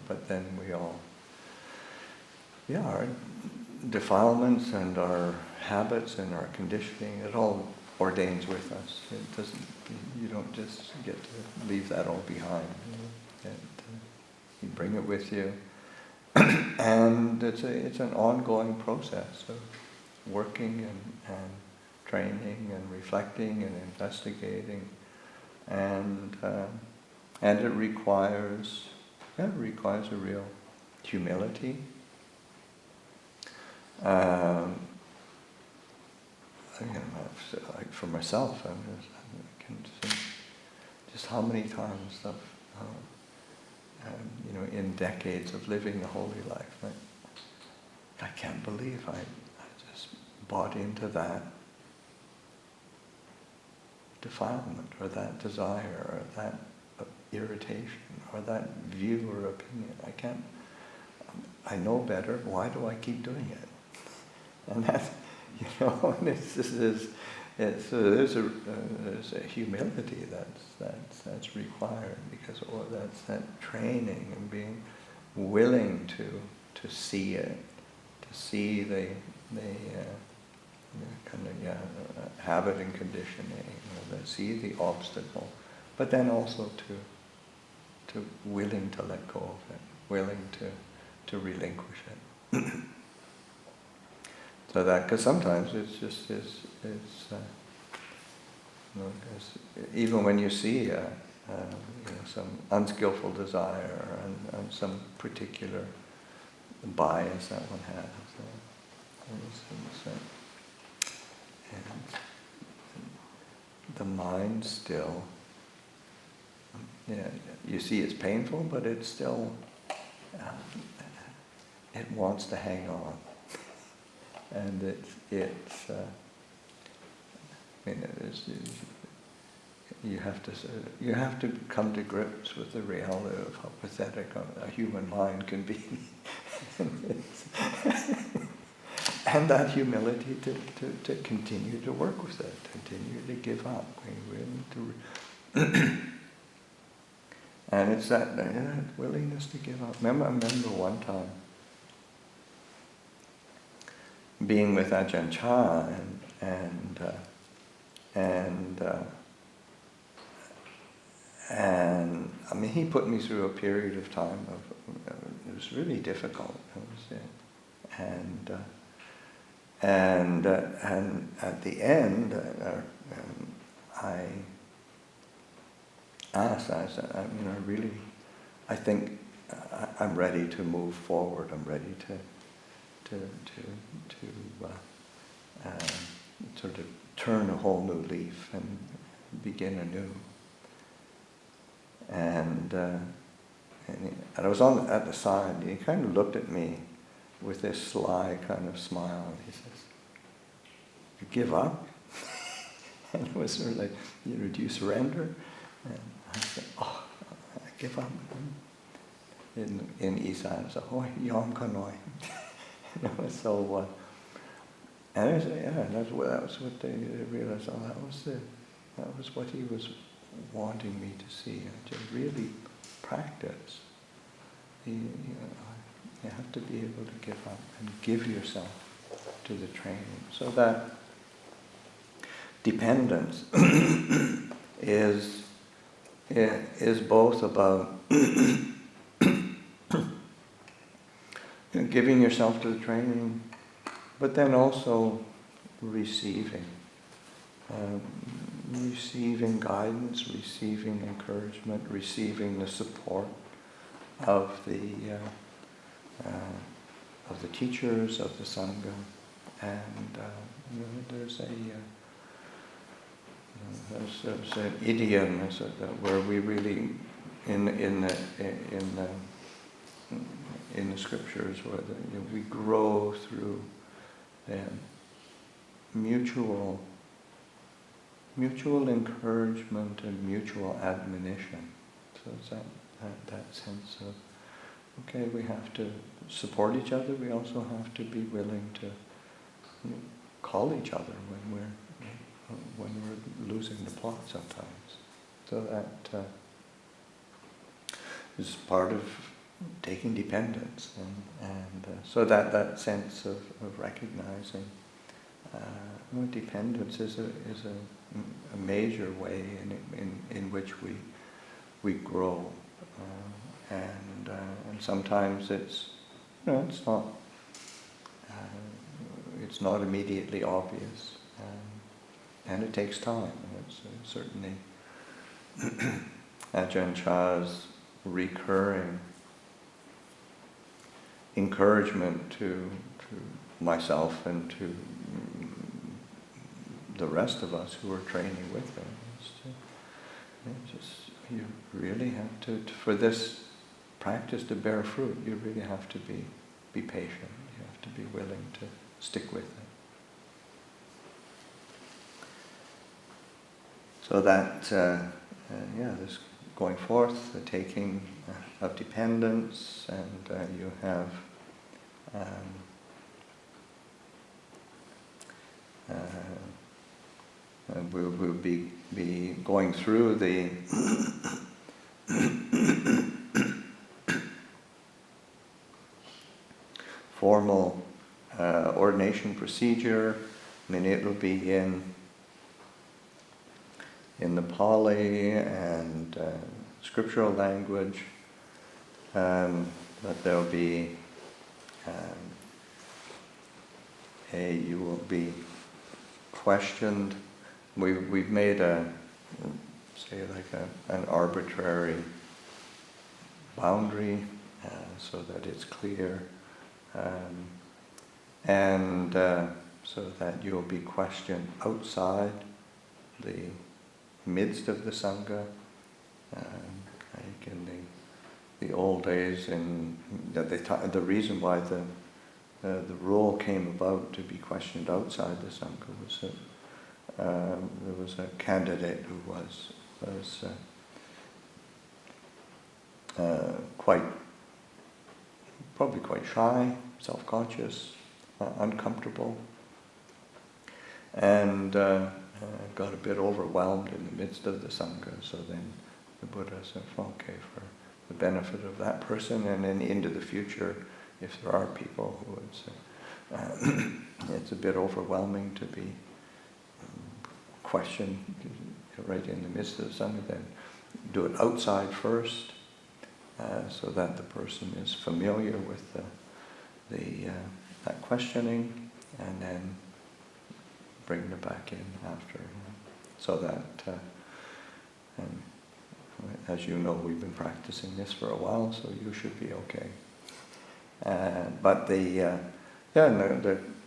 but then we all, our defilements and our habits and our conditioning, it all ordains with us. It doesn't. You don't just get to leave that all behind. You bring it with you, and it's an ongoing process of working and training and reflecting and investigating, and it requires a real humility. Like for myself, I can think just how many times in decades of living the holy life, I can't believe I just bought into that defilement or that desire or that irritation or that view or opinion. I know better. Why do I keep doing it? And that, and there's a humility that's required, because that's that training and being willing to see it, to see the kind of habit and conditioning, to see the obstacle, but then also to willing to let go of it, willing to relinquish it. So that, because sometimes even when you see some unskillful desire and some particular bias that one has, and the mind still, you see it's painful, but it's still, it wants to hang on. And you have to come to grips with the reality of how pathetic a human mind can be, and that humility to continue to work with it, continue to give up, and it's that willingness to give up. I remember one time being with Ajahn Chah, and I mean, he put me through a period of time it was really difficult. And at the end, I asked, I said, I think I'm ready to move forward. I'm ready to sort of turn a whole new leaf and begin anew. And I was at the side, and he kind of looked at me with this sly kind of smile, and he says, "You give up?" And it was sort of like, do you surrender? And I said, "Oh, I give up." In Isan, so, "Oh, yom kanoi." So, and I said, that was what they realized. Oh, that was what he was wanting me to see. To really practice. You have to be able to give up and give yourself to the training, so that dependence is both about giving yourself to the training, but then also receiving guidance, receiving encouragement, receiving the support of the teachers, of the Sangha, And there's an idiom where we really in the scriptures where we grow through mutual encouragement and mutual admonition. So it's that sense of, okay, we have to support each other. We also have to be willing to call each other when we're losing the plot sometimes. So that is part of taking dependence, and so that sense of recognizing dependence is a major way in which we grow, and sometimes it's not immediately obvious, and it takes time. It's certainly Ajahn Chah's recurring encouragement to myself and to the rest of us who are training with him is you really have to, for this practice to bear fruit, you really have to be patient. You have to be willing to stick with it. So that, this going forth, the taking of dependence, and you have we'll be going through the formal ordination procedure. I mean, it will be in the Pali and scriptural language, but there'll be you will be questioned. We've made an arbitrary boundary so that it's clear, and so that you'll be questioned outside the midst of the Sangha. Like in the old days, the reason why the rule came about to be questioned outside the Sangha was that there was a candidate who was probably quite shy, self-conscious, uncomfortable, and got a bit overwhelmed in the midst of the Sangha. So then the Buddha said, okay, for the benefit of that person, and then into the future, if there are people who would say, it's a bit overwhelming to be questioned right in the midst of the Sangha, then do it outside first, so that the person is familiar with that questioning, and then bring them back in after. So that, as you know, we've been practicing this for a while, so you should be okay. But the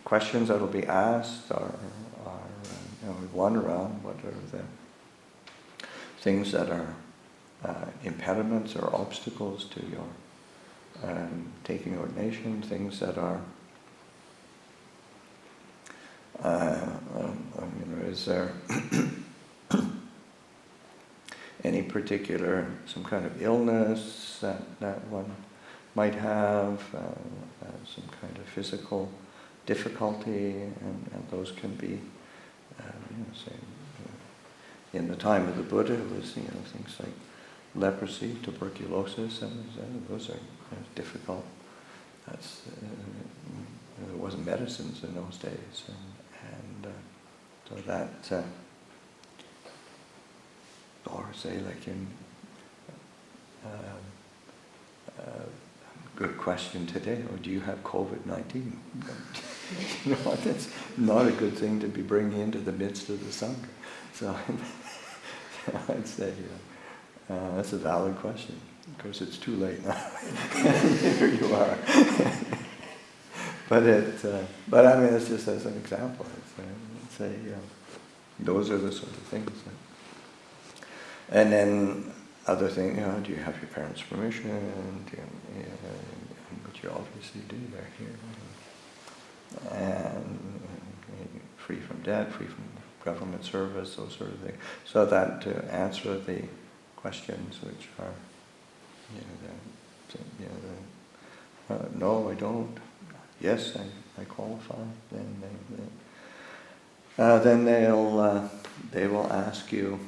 questions that will be asked are one around what are the things that are impediments or obstacles to your taking ordination, things that are is there any particular, some kind of illness that one might have, some kind of physical difficulty, and those can be, say, in the time of the Buddha, it was things like leprosy, tuberculosis, and those are difficult. There wasn't medicines in those days, and so that, or say like in, good question today, do you have COVID-19? That's not a good thing to be bringing into the midst of the Sangha. So I'd say that's a valid question. Of course, it's too late now. Here you are. But I mean, it's just as an example. Those are the sort of things. And then other thing, do you have your parents' permission? Which you obviously do. They're here, and free from debt, free from government service, those sort of things. So that to answer the questions which are, no, I don't. Yes, I qualify. Then they will ask you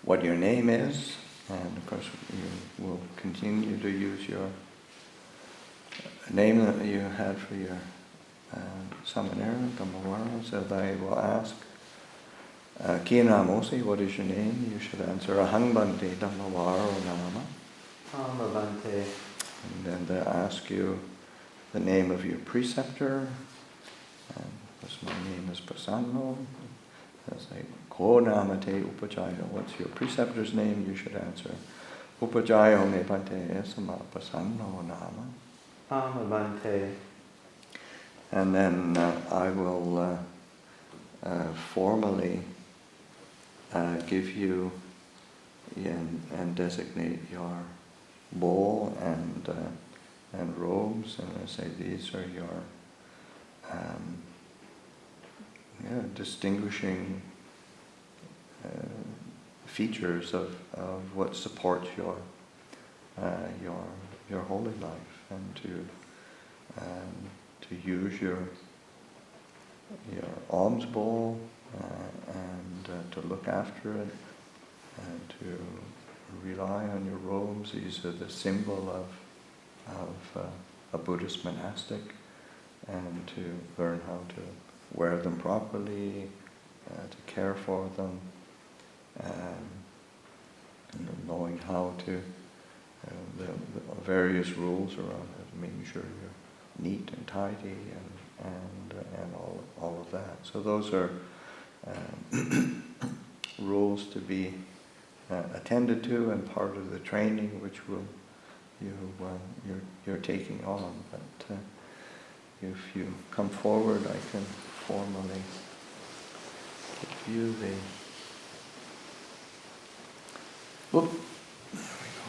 what your name is, and of course you will continue to use your name that you had for your Sāmaṇera Dhammavaro. So they will ask, Kia namosi, what is your name? You should answer, Ahang Bhante Dhammavaro Nama. Bhante. And then they'll ask you the name of your preceptor. And my name is Prasanno. They'll say, Ko namate upajayo. What's your preceptor's name? You should answer, Upajayo me bhante esama Prasanno Nama. Bhante. And then I will formally give you and designate your bowl and robes, and I say these are your distinguishing features of what supports your holy life, and to use your alms bowl and to look after it, and to rely on your robes. These are the symbol of a Buddhist monastic, and to learn how to wear them properly, to care for them, and knowing how to the various rules around it, making sure you're neat and tidy and all of that. So those are rules to be attended to, and part of the training which you're taking on. But if you come forward, I can formally give you the. Whoop. There we go.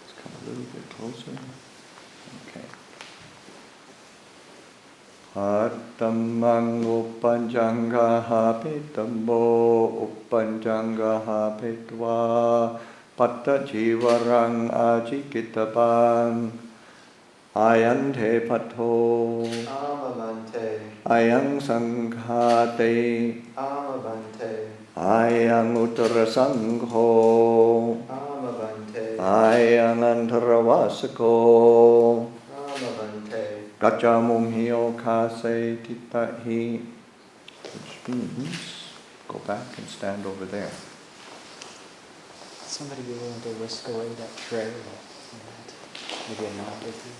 Let's come a little bit closer. Okay. Attamang uppanjangaha pitambo uppanjangaha pitva patta jivarang ajikitapan ayante patho Amavante. ayang sanghate Amavante. ayang uttara sangho Amavante. ayang antaravasako Amavante. Gachamum hiyo kase titahi, which means go back and stand over there. Somebody be willing to whisk away that tray? Maybe a knot or two.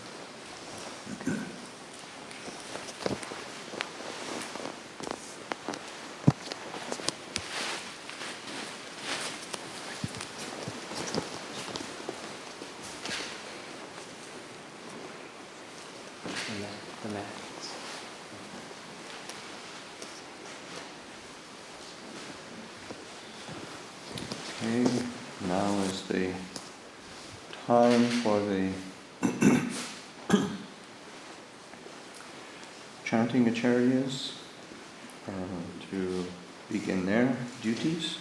The mats. Okay, now is the time for the chanting acharyas to begin their duties.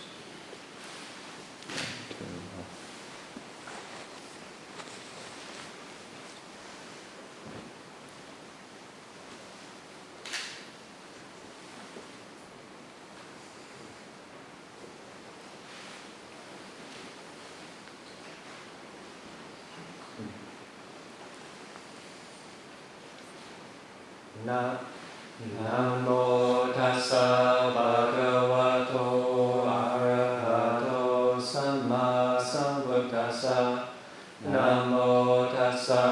Namo tassa bhagavato arahato samma sambuddhassa. Namo tassa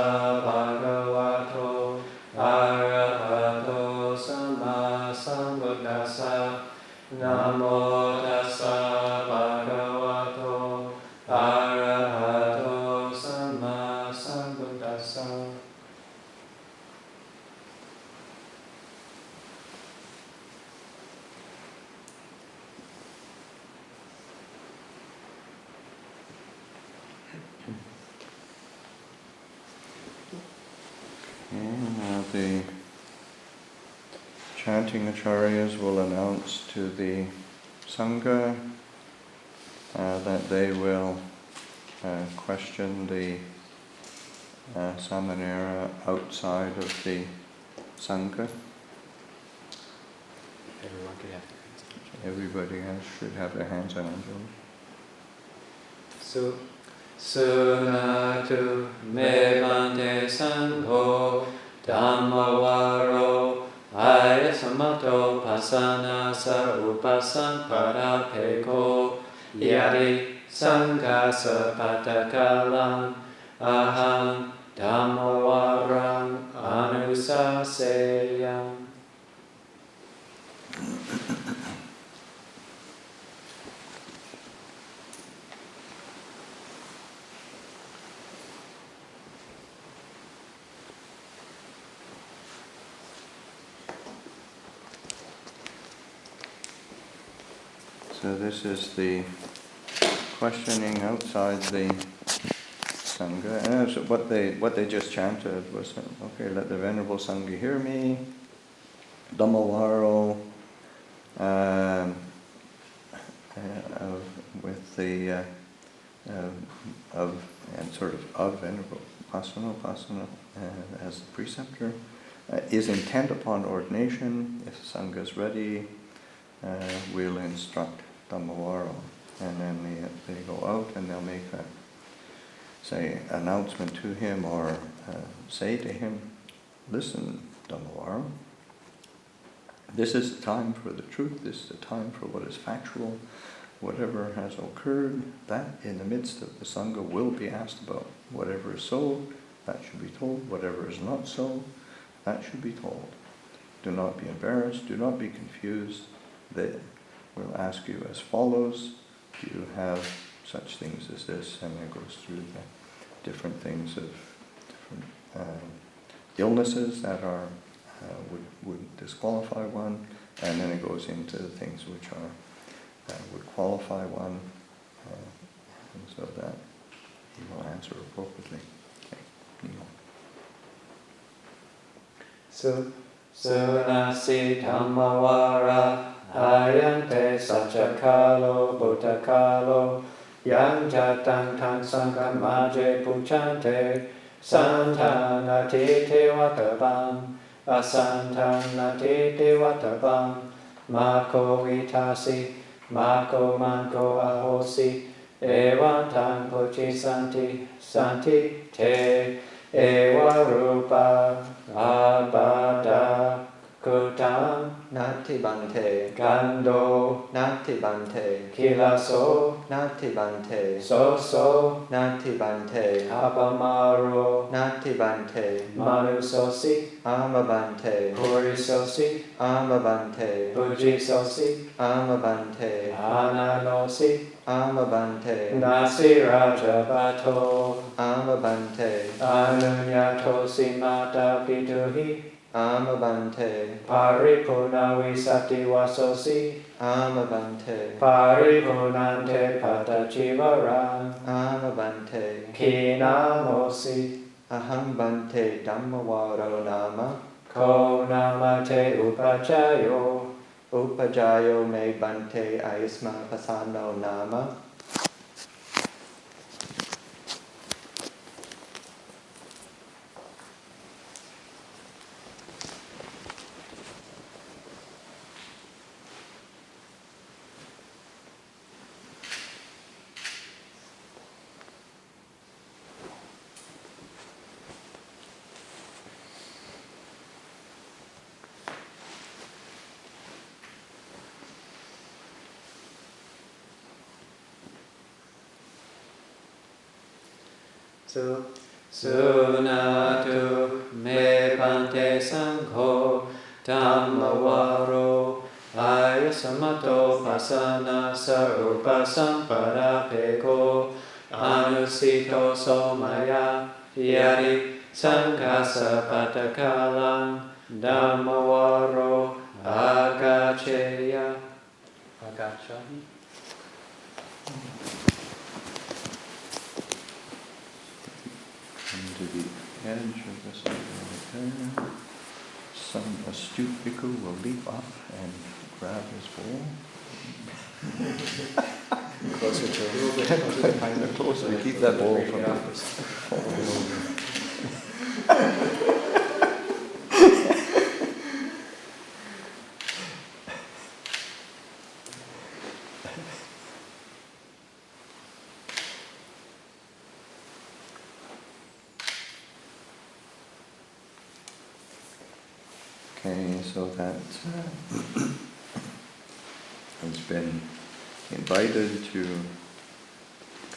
bhagavato arahato samma sambuddhassa. Namo tassa bhagavato the chanting acharyas will announce to the Sangha that they will question the Sāmaṇera outside of the Sangha. Everyone could have their hands on. Everybody should have their hands on Anjali. So, Sunatu me bhante Sangho Dhammavaro Ayasamato pasana sa upasampara peko yari Sangha sapatakalam aham Dhammavaram anusaseyam. So this is the questioning outside the Sangha. And so what they just chanted was, okay, let the Venerable Sangha hear me, Dhammavaro, with the of Venerable Upasana as the preceptor, is intent upon ordination. If the Sangha is ready, we'll instruct Dhammavaro, and then they go out and they'll make a announcement to him, or say to him, listen, Dhammavaro, this is the time for the truth, this is the time for what is factual. Whatever has occurred, that in the midst of the Sangha will be asked about. Whatever is so, that should be told. Whatever is not so, that should be told. Do not be embarrassed, do not be confused. They will ask you as follows: do you have such things as this? And it goes through the different things of different illnesses that are would disqualify one, and then it goes into the things which are would qualify one, and so that he will answer appropriately. Okay. Sunasi Dhammavara Ayante Sachakalo Bhutakalo Yang Jatang Tang Sangamaje Puchante Santanati Tevatabam Asantanati Tevatabam Mako Vitasi Mako Manko Ahosi Evatang Pochi Santi Te Ewa Rupa Abada Kutam Nati Bante Gando Nati Bante Kilaso Nati Bante So Nati Bante Abamaro Nati Bante Manusosi Amabante Purisosi Amabante Pujisosi Amabante Ananosi Amabante Nasi Rajabato Amabante Anunyatosi Mata Pituhi Amabante Paripurna Visati Vasosi Amabante Paripunante Patachivara Amabante Kinamosi Aham Bante Dhammavaro Nama Ko Namate Upachayo Upajayo Me Bante Ayasma Pasano Nama. Sunatu me bhante Sangho Dhammavaro Ayasamato pasana sarupasampara peko Anusito somaya yari Sangha patakalam Dhammavaro agacheya. Agachahi. To the edge of the Sangha right there. some astute bhikkhu will leap up and grab his bowl. Closer to him. Kind of closer to keep that bowl from falling over. Okay, so that has been invited to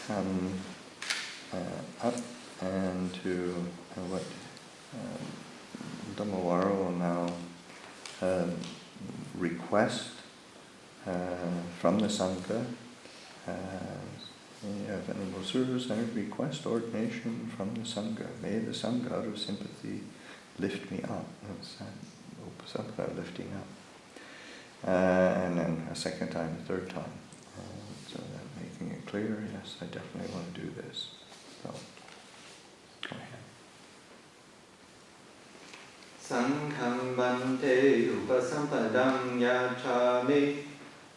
come up and to what Dhammavaro will now request from the Sangha. If any will service, I request ordination from the Sangha. May the Sangha out of sympathy lift me up. That's Sangha lifting up. And then a second time, a third time. So that making it clear, yes, I definitely want to do this. So, go ahead. Sangham bante upasampadam yachami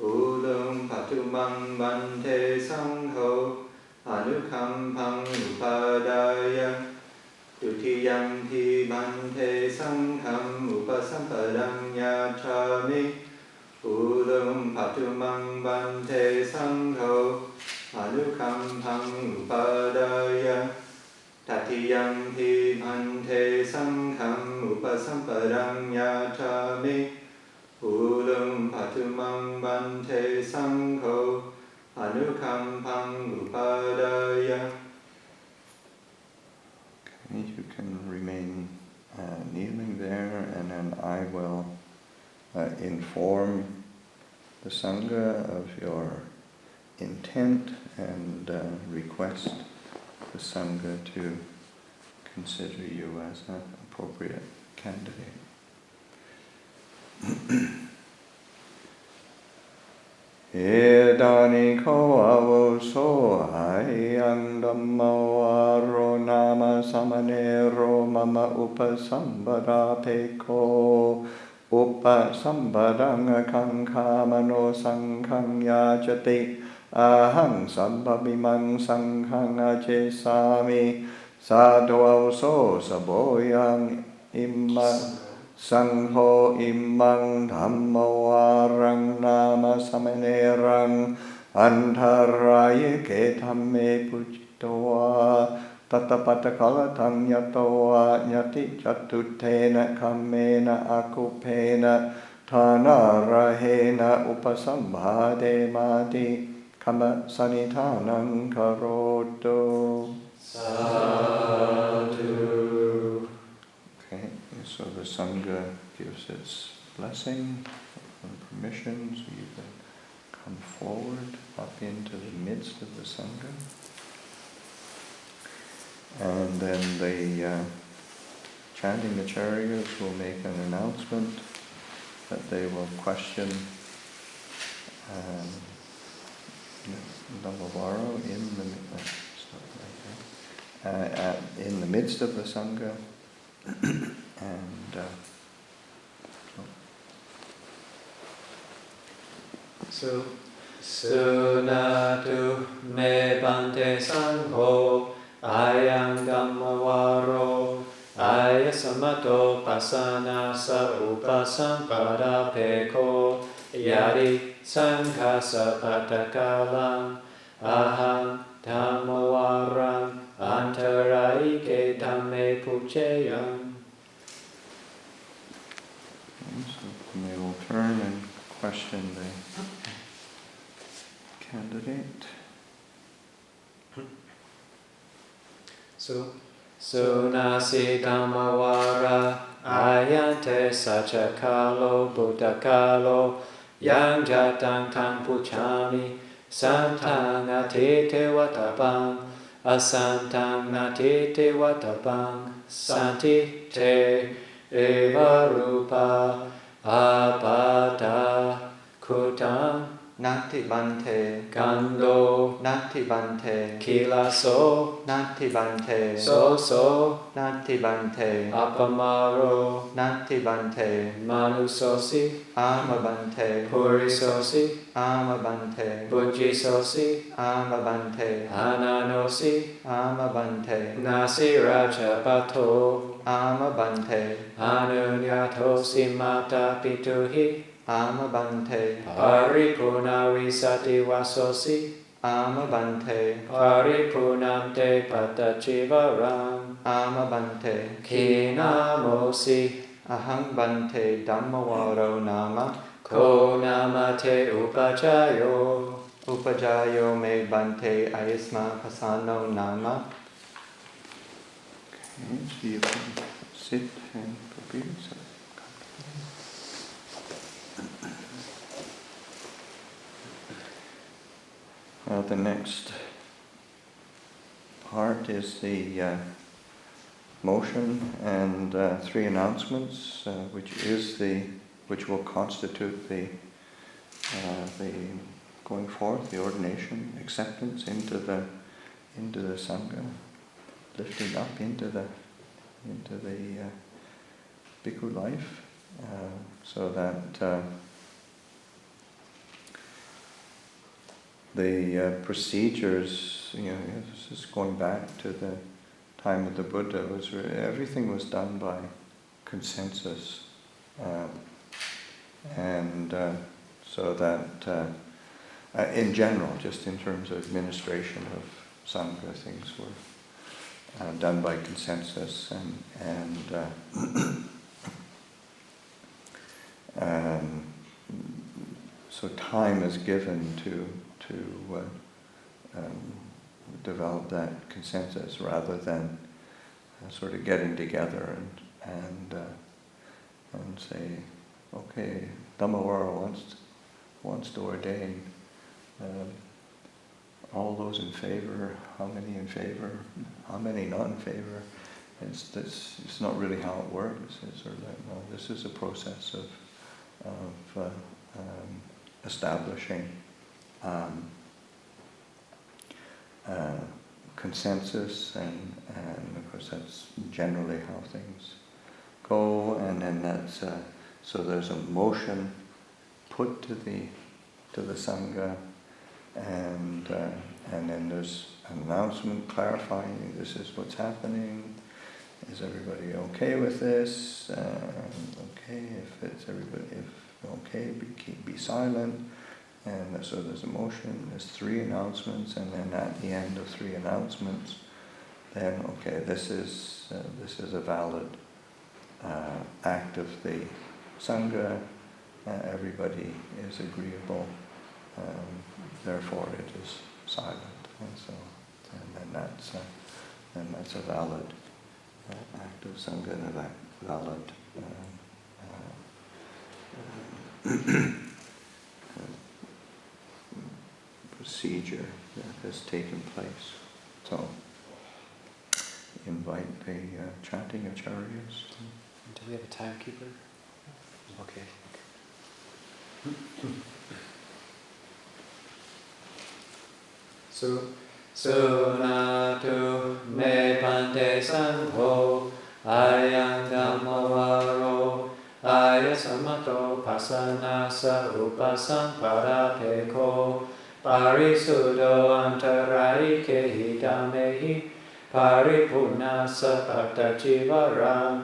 Udum patumam bante sangho Anukampam upadaya Dutiyam hi bante sangham upasampadam yachami Udum patumam bante sangho Anukampam upadaya Tatiyam hi bante sangham upasampadam yachami Udum patumam bante sangho Anukampam upadaya. Okay, you can remain kneeling there, and then I will inform the Sangha of your intent and request the Sangha to consider you as an appropriate candidate. Edani ko avoso ayang Dhammavaro nama Sāmaṇera mama upasambara peko upasambadang kankamano sanghang yajati ahang sabbabimang sanghang ajesami sadho so saboyang imma Sangho imang Dhammavarang nama Sāmaṇerang antaraya ke dhamme pujitoa tatapatakalatang yatoa nyati chatutena kammena akupena tanarahena upasambhade mati kama sanitanang karoto. Sadhu. Okay, so the Sangha gives its blessing and permission, so you can come forward up into the midst of the Sangha. And then the chanting acharyas will make an announcement that they will question Dhammavaro in the midst of the Sangha. And so Sunatu me bante sangho ayang Dhammavaro ayasamato pasana sa upasampada peko yari sangha sapatakalam aham Dhammavaram antaraike dhamme pujayam. So they will turn and question the candidate. Sunasi Dhammavara ayante sachakalo buddhakalo yang jatang tang puchami santang atite watapang asantang natite watapang santi te eva rupa apata kutam Nati Bante, Gando, Nati Bante, Kilaso, Nati Bante, So, Nati Bante, Apamaro, Nati Bante, Manusosi, Ama Bante, Purisosi, Ama Bante, Bujisosi, Ama Bante, Hananosi, Ama Bante, Nasiraja Pato, Ama Bante, Anunyato Simata Pituhi, Ama Bante, Paripurna Visati Vasosi, Ama Bante, Paripunamte Patachivaram, Ama Bante, Kinamosi, Aham Bante Dhammavaro Nama, Ko Namate Upachayo, Upajayo Me Bante Ayasma Pasano Nama. Okay, so you can sit and prepare yourself. Well, the next part is the motion and 3 announcements, which will constitute the going forth, the ordination, acceptance into the Sangha, lifting up into the Bhikkhu life, so that the procedures, this is going back to the time of the Buddha, everything was done by consensus, and so that in general, just in terms of administration of Sangha, things were done by consensus, and so time is given to develop that consensus rather than sort of getting together and say, okay, Dhammavaro wants to ordain. All those in favor, how many in favor, how many not in favor? It's not really how it works. It's sort of like, no, this is a process of establishing consensus, and of course that's generally how things go. And then that's so there's a motion put to the Sangha, and then there's an announcement clarifying this is what's happening. Is everybody okay with this? Okay, if okay, be silent. And so there's a motion, there's 3 announcements, and then at the end of 3 announcements, then okay, this is a valid act of the Sangha. Everybody is agreeable, therefore it is silent. And then that's a valid act of Sangha, and a valid procedure that has taken place. So, invite the chanting acharyas. Do we have a timekeeper? Okay. Sunatu me pante sangho ayang dhammavaro aya samato pasanasa upasamparapeko parisuddho antarayike hidamehi paripurnasa patachivaram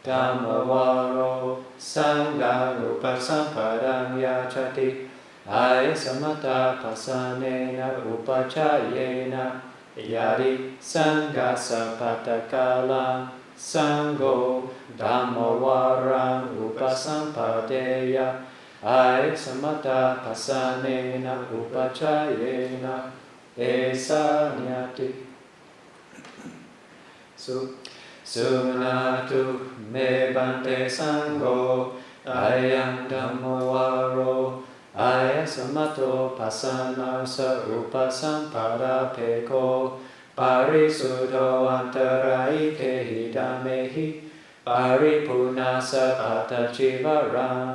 dhammavaro sangha upasampadam yachati aya samata pasanena upachayena yadi sangha sapatakala sangho dhammavaram upasampadeya aya samata pasanena upachayena esanyati. Sunatu me bante sangho ayam dhammavaro aya samato pasanasa upasamparapeko parisuddho antarayike hidamehi paripurnasa patachivaram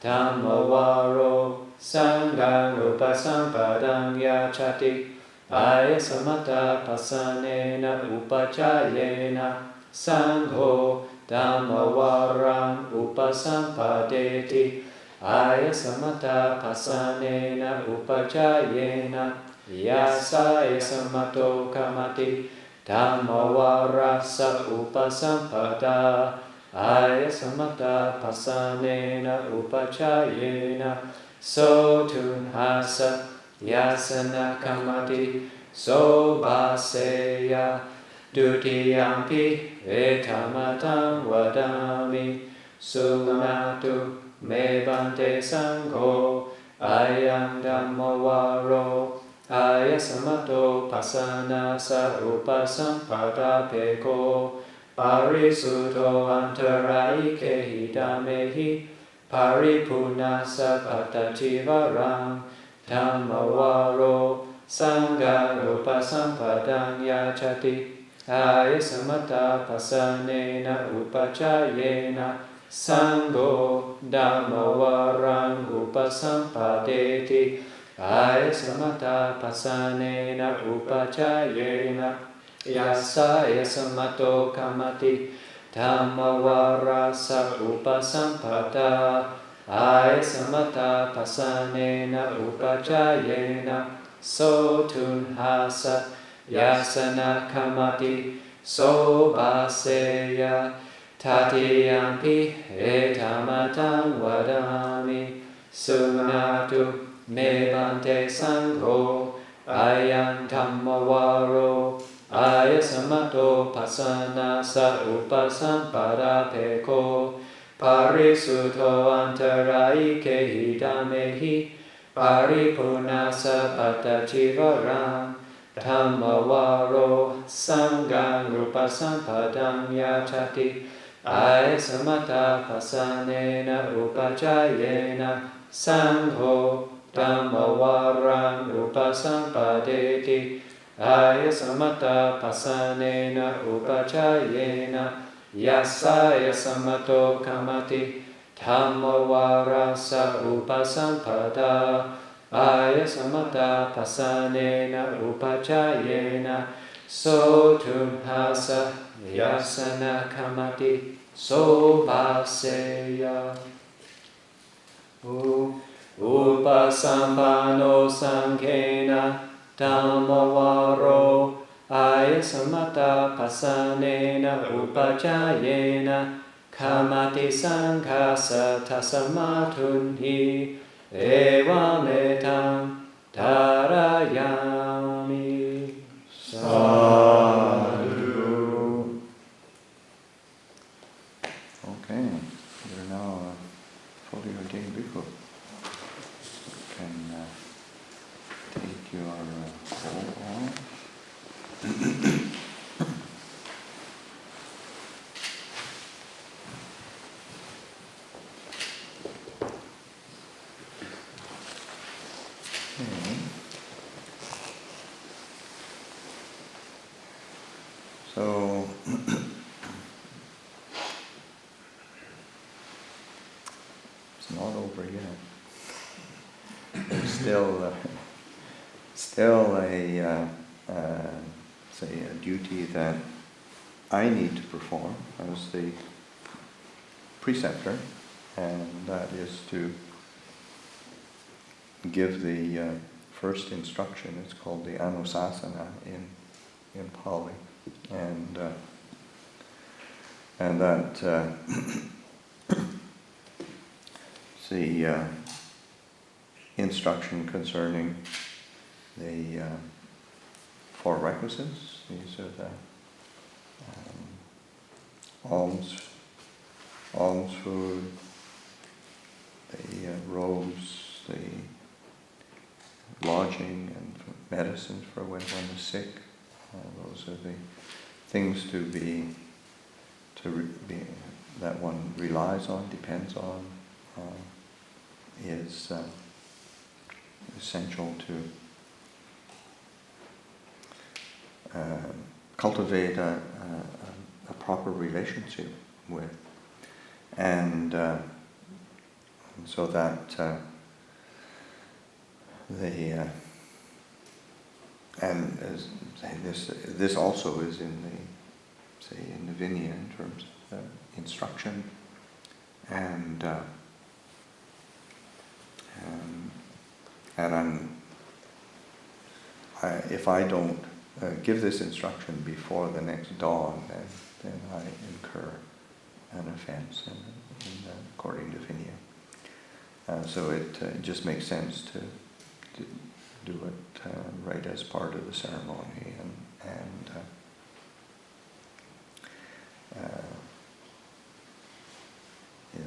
dhammavaro Sangha upasampadang yachati. Aya samata pasanena upachayena. Sangho Dhammavaram upasampadeti. Aya samata pasanena upachayena. Yasaya samato kamati. Dhammavarasa upasampada. Aya samata pasanena upachayena. So tunhasa yasana kamati. So baseya dutiyampi etamatam vadami. Sumatu me bante sangho. Ayam Dhammavaro. Aya samato pasana sa upasampada peko. Parisuto antaraike hidamehi. Paripurnasa patachivaram. Dhammavaro. Sangha upasampadang yachati. Aya samata pasanena upachayena. Sangho Dhammavaram upasampadeti. Aya samata pasanena upachayena. Yasaya samato kamati. Dhammavārasa upasampada. Aya samata pasanena upachayena. So tunhasa yasana kamati. So baseya tatiyampi etamatam vadami. Sunatu me bante sangho. Ayam Dhammavaro. Aya samato pasana sa upasampada peko. Parisuto antaraike hidamehi. Paripurnasa patachivaram. Dhammavaro. Sangha upasampadang yachati. Aya samata pasanena upachayena. Sangho Dhammavaram upasampadeti. Aya samata pasanena upachayena. Yasaya samato kamati. Dhammavārasa upasampada. Aya samata pasanena upachayena. So tunhasa yasana kamati. So baseya. Upasampano sanghena Dhammavaro. Aya samata pasanena upachayena. Kamati sanghasa tasamatunhi. Evametam dharayami. Sadhu. Okay, you're now a fully ordained bhikkhu. You can take your bowl off. So, it's not over yet. There's still a duty that I need to perform as the preceptor, and that is to give the first instruction. It's called the Anusasana in Pali. And that the instruction concerning the four requisites. These are the alms food, the robes, the lodging, and medicines for when one is sick. Those are the things that one relies on, depends on, is essential to cultivate a proper relationship with, and so that and as this also is in the Vinaya in terms of instruction, and if I don't give this instruction before the next dawn, then I incur an offense according to Vinaya. So it just makes sense to do it right as part of the ceremony, and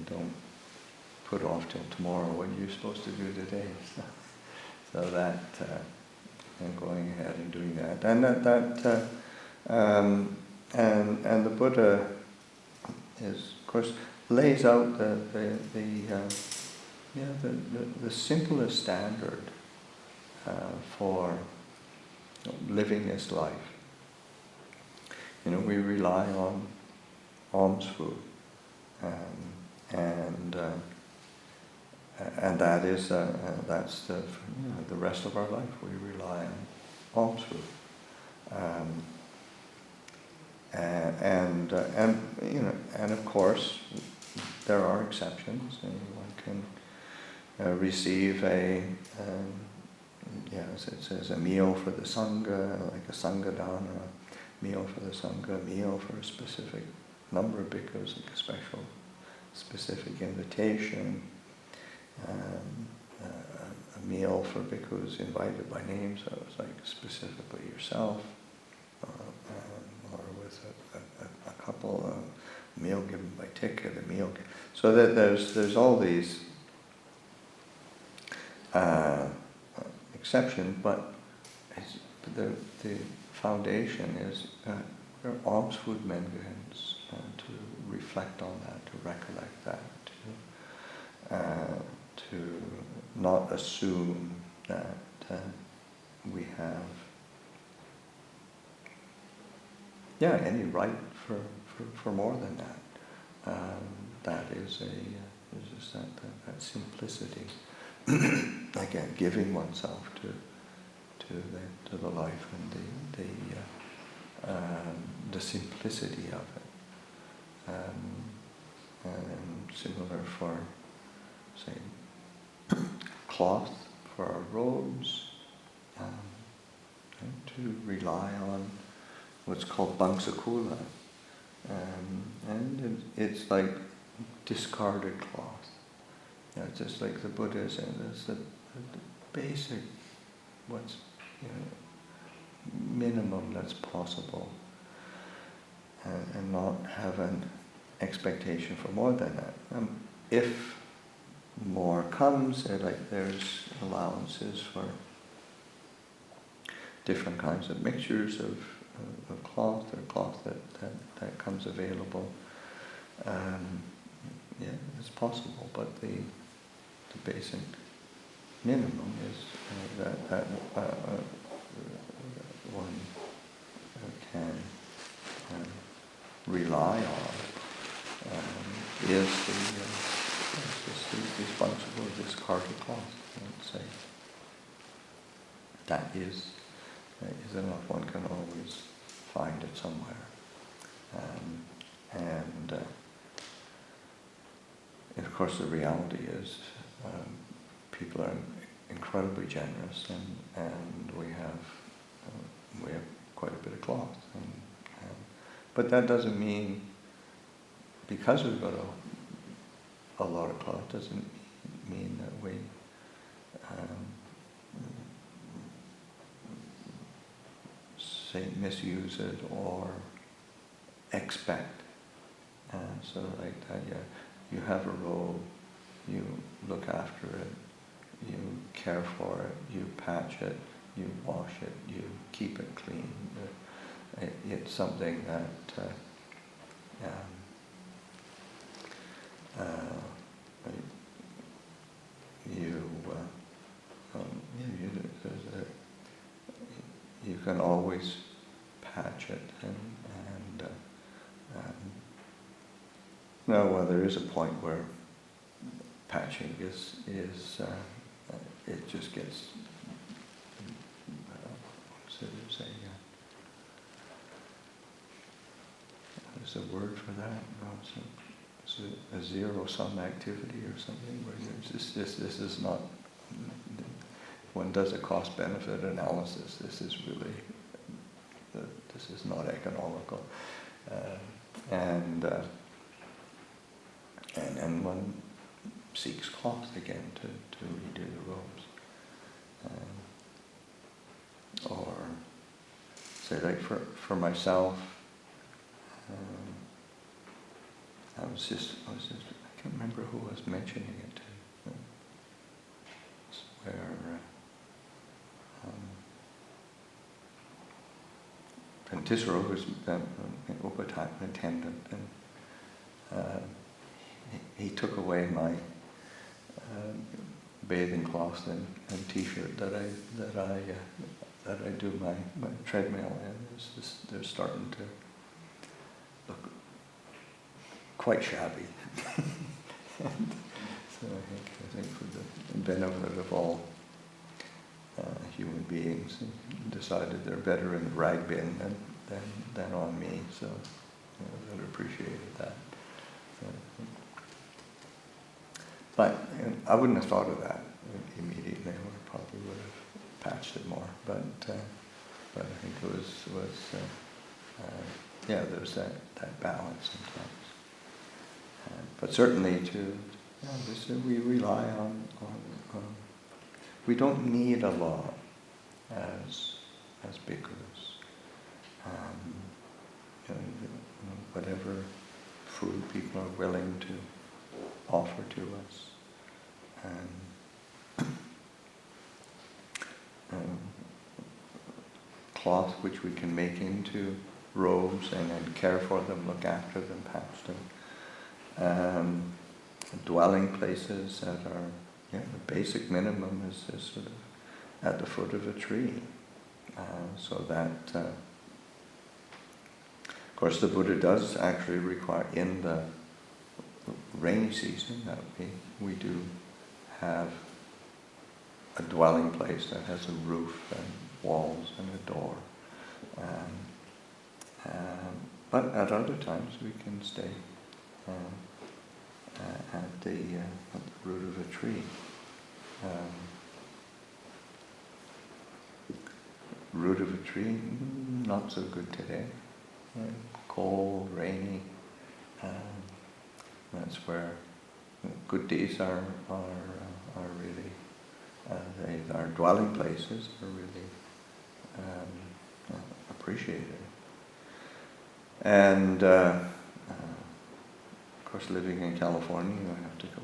don't put off till tomorrow what you're supposed to do today. So that and going ahead and doing that, and the Buddha is, of course, lays out the simplest standard for living this life. We rely on alms food, and that is that's the rest of our life. We rely on alms food, and of course there are exceptions. Anyone can receive it says a meal for the Sangha, like a Sangha dana, a meal for the Sangha, a meal for a specific number of bhikkhus, like a specific invitation, a meal for bhikkhus invited by name, so it's like specifically yourself, or with a couple, a meal given by ticket, a meal. So that there's all these exceptions, but the foundation is there are alms food mendicants to reflect on that, to recollect that, to not assume that we have any right for more than that. That is just that simplicity. Again, giving oneself to the life and the simplicity of it. And similar for, say, cloth for our robes, to rely on what's called bangsakula, and it's like discarded cloth. Just like the Buddha said, it's the basic, what's minimum that's possible, and not have an expectation for more than that. If more comes, there's allowances for different kinds of mixtures of cloth, or cloth that comes available. It's possible, but the basic minimum is that one can rely on is these functional discarded cloth. Let's say that is enough. One can always find it somewhere, and of course the reality is people are incredibly generous, and we have quite a bit of cloth, but that doesn't mean, because we've got a lot of cloth, doesn't mean that we say misuse it or expect. So like that, you have a robe, you look after it, you care for it, you patch it, you wash it, you keep it clean. It's something that you can always patch it, and now, well, there is a point where patching is it just gets, there's a word for that. No, it's a zero-sum activity or something. Where this is not. One does a cost-benefit analysis. This is really, this is not economical, and one seeks cloth again to redo the robes, or say like for myself. I can't remember who was mentioning it to. It's where Tisro, who's an Upataka attendant, and he took away my bathing cloth and T-shirt that I do my treadmill in. They're starting to look quite shabby. And so I think for the benefit of all human beings, decided they're better in the rag bin than on me. So I appreciated that. But I wouldn't have thought of that immediately. I probably would have patched it more. But I think it was there's that balance sometimes. But certainly we rely on we don't need a law as bhikkhus. Whatever food people are willing to offer to us, cloth which we can make into robes and care for them, look after them, patch them. Dwelling places that are, the basic minimum is sort of at the foot of a tree. So that, of course, the Buddha does actually require, in the rainy season, that we do have a dwelling place that has a roof and walls and a door. But at other times we can stay at the root of a tree. Root of a tree, not so good today. Cold, rainy. That's where good days are really, our dwelling places are really appreciated. And of course, living in California, you have to go.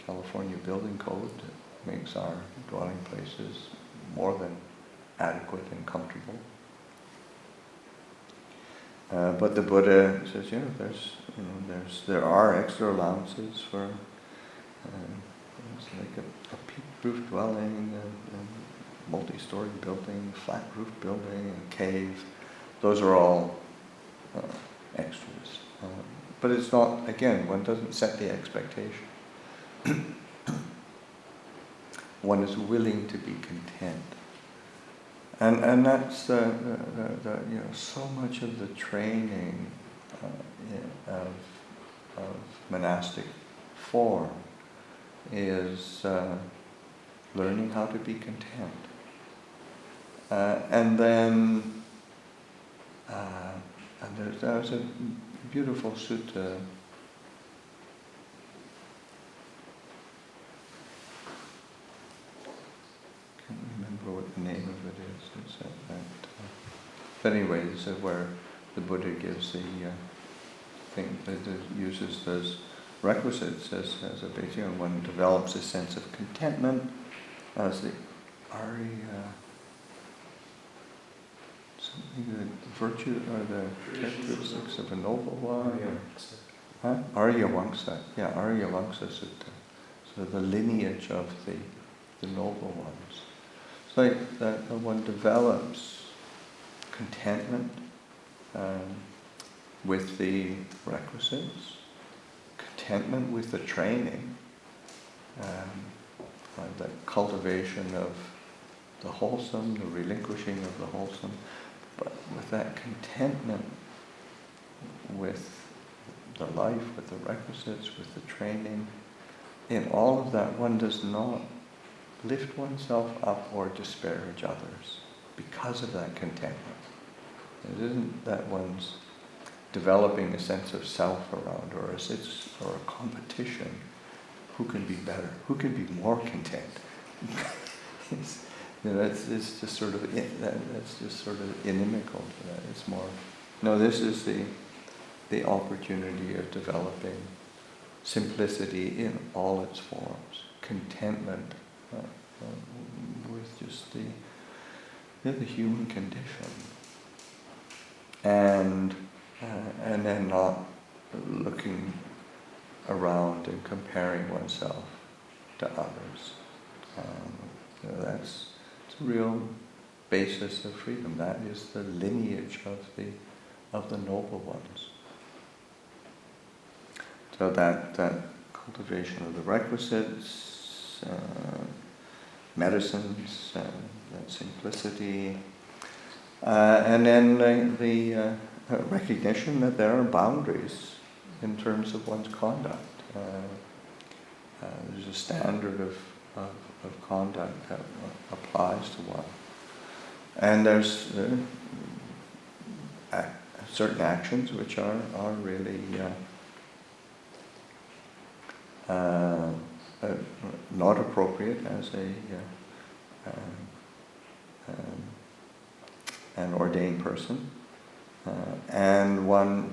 California building code makes our dwelling places more than adequate and comfortable. But the Buddha says, there are extra allowances for it's like a peaked roof dwelling, a multi-story building, flat roof building, a cave. Those are all extras. But it's not, again, one doesn't set the expectation. One is willing to be content. And that's so much of the training of monastic form is learning how to be content. And then there's a beautiful sutta. Can't remember what the name of it is. It's but anyway, this is where the Buddha gives the thing that uses those requisites as a basic. One develops a sense of contentment as the something, the virtue or the characteristics of a noble one. Aryavamsa. Yeah, Aryavamsa Sutta. So the lineage of the noble ones. It's like that one develops contentment with the requisites, contentment with the training, the cultivation of the wholesome, the relinquishing of the wholesome, but with that contentment with the life, with the requisites, with the training. In all of that, one does not lift oneself up or disparage others because of that contentment. It isn't that one's developing a sense of self around, or a competition. Who can be better? Who can be more content? It's just sort of that's just sort of inimical to that. It's more. No, this is the opportunity of developing simplicity in all its forms, contentment with just the human condition, and then not looking around and comparing oneself to others. That's the real basis of freedom. That is the lineage of the noble ones. So that cultivation of the requisites, medicines, that simplicity, and then the recognition that there are boundaries in terms of one's conduct. There's a standard of conduct that applies to one. And there's certain actions which are really not appropriate as an ordained person, and one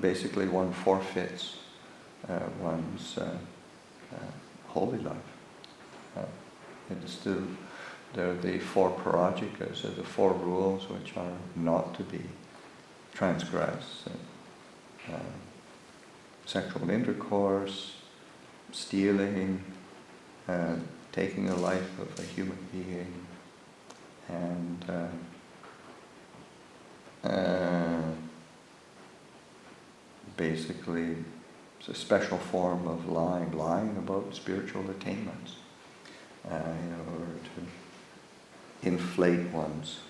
forfeits one's holy life. There are the 4 parajikas, or the 4 rules which are not to be transgressed. Sexual intercourse, stealing, taking the life of a human being, and basically it's a special form of lying about spiritual attainments in order to inflate one's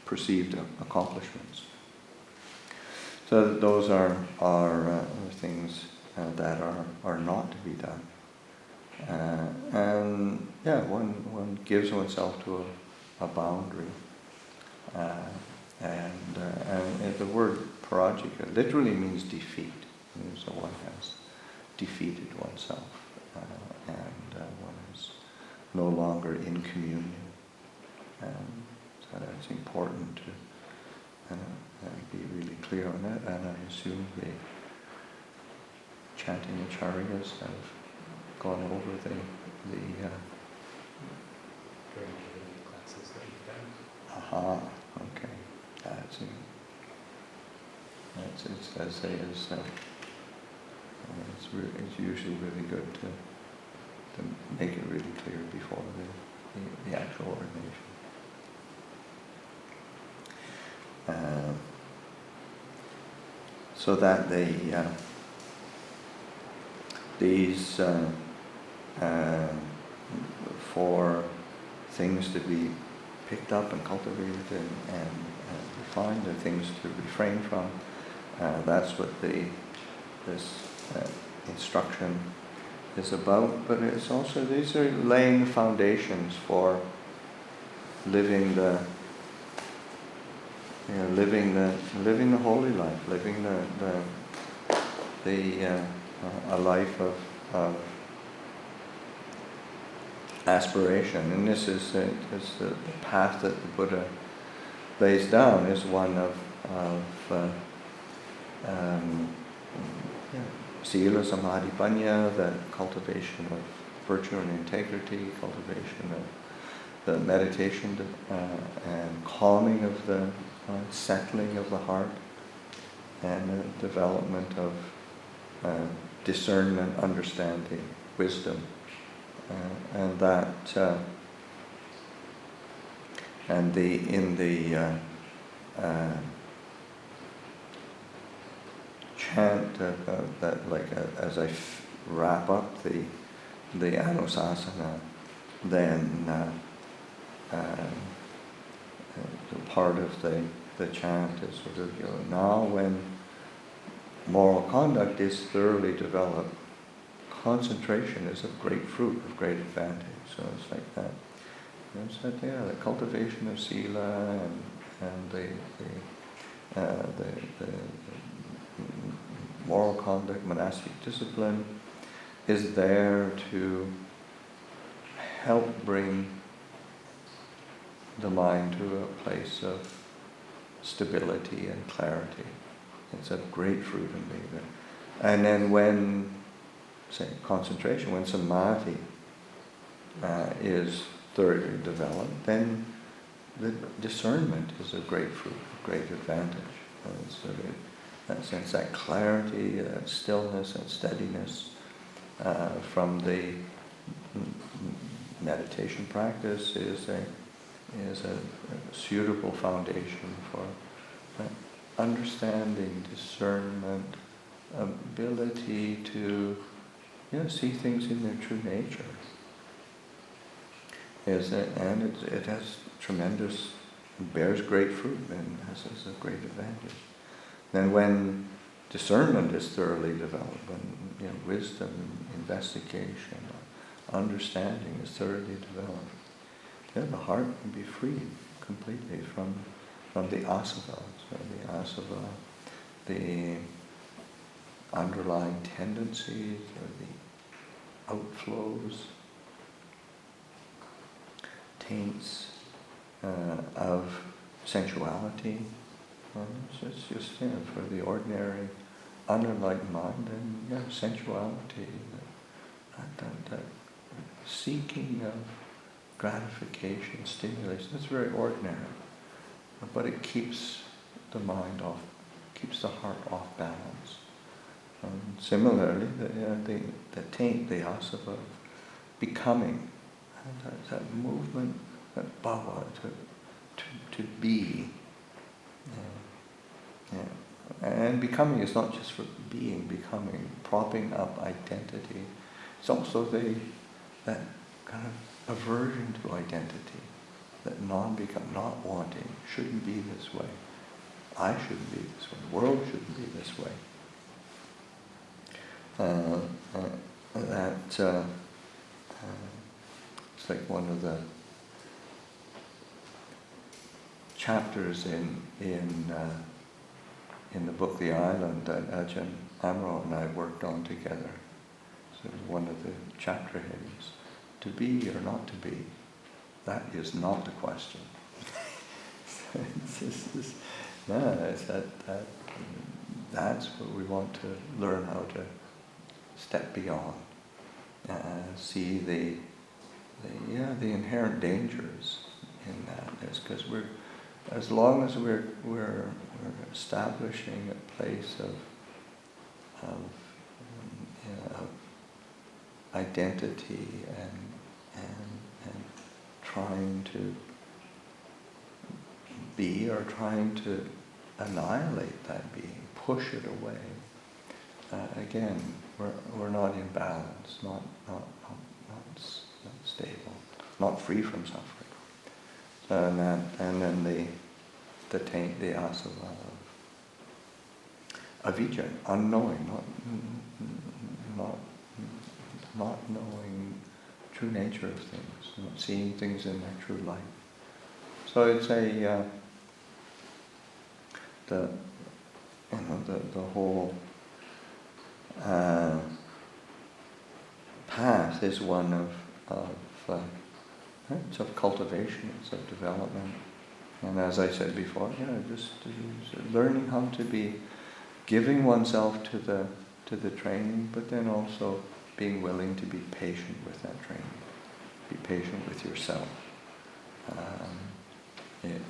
perceived accomplishments. So those are things that are not to be done. And one gives oneself to a boundary. And the word parajika literally means defeat. So one has defeated oneself, and one is no longer in communion. So that's important to be really clear on that. And I assume the chanting acharyas have gone over the classes that you've done. aha, okay. That's it. As they is. It's usually really good to make it really clear before the actual ordination. So that these 4 things to be picked up and cultivated and refined, and things to refrain from. That's what this instruction is about. But it's also, these are laying the foundations for living the holy life, living a life of aspiration. And this is the path that the Buddha lays down, is one of sila, samadhi, panya, the cultivation of virtue and integrity, cultivation of the meditation and calming of the settling of the heart, and the development of discernment, understanding, wisdom, and that chant that, like as I wrap up the Anusasana, then the part of the chant is sort of, now when moral conduct is thoroughly developed, concentration is of great fruit, of great advantage. So it's like that. It's that, the cultivation of sila and the moral conduct, monastic discipline is there to help bring the mind to a place of stability and clarity. It's a great fruit in being. And then when, say, concentration, when samadhi is thoroughly developed, then the discernment is a great fruit, a great advantage. So that sense, that clarity, that stillness, that steadiness from the meditation practice is a suitable foundation for understanding, discernment, ability to see things in their true nature. And it has tremendous, bears great fruit and has a great advantage. Then when discernment is thoroughly developed, when wisdom, investigation, understanding is thoroughly developed, then the heart can be freed completely from the asava. So the asava, the underlying tendencies or the outflows, taints of sensuality. It's just for the ordinary, unenlightened mind, and sensuality, that seeking of gratification, stimulation. That's very ordinary, but it keeps the mind off, keeps the heart off balance. Similarly, the taint, the asava of becoming, that movement, that bhava, to be. And becoming is not just for becoming, propping up identity. It's also that kind of aversion to identity, that non-become, not wanting, shouldn't be this way. I shouldn't be this way. The world shouldn't be this way. It's like one of the chapters in the book The Island that Ajahn Amaro and I worked on together. So it was one of the chapter headings. To be or not to be, that is not the question. That's what we want to learn how to step beyond. See the inherent dangers in that. Is because as long as we're establishing a place of identity and trying to be, or trying to annihilate that being, push it away. Again, we're not in balance, not stable, not free from suffering. And then the taint, the asava of avijja, unknowing, not knowing true nature of things, not seeing things in their true light. So it's the whole path is one it's of cultivation, it's of development. And as I said before, just learning how to be giving oneself to the training, but then also being willing to be patient with that training. Be patient with yourself. It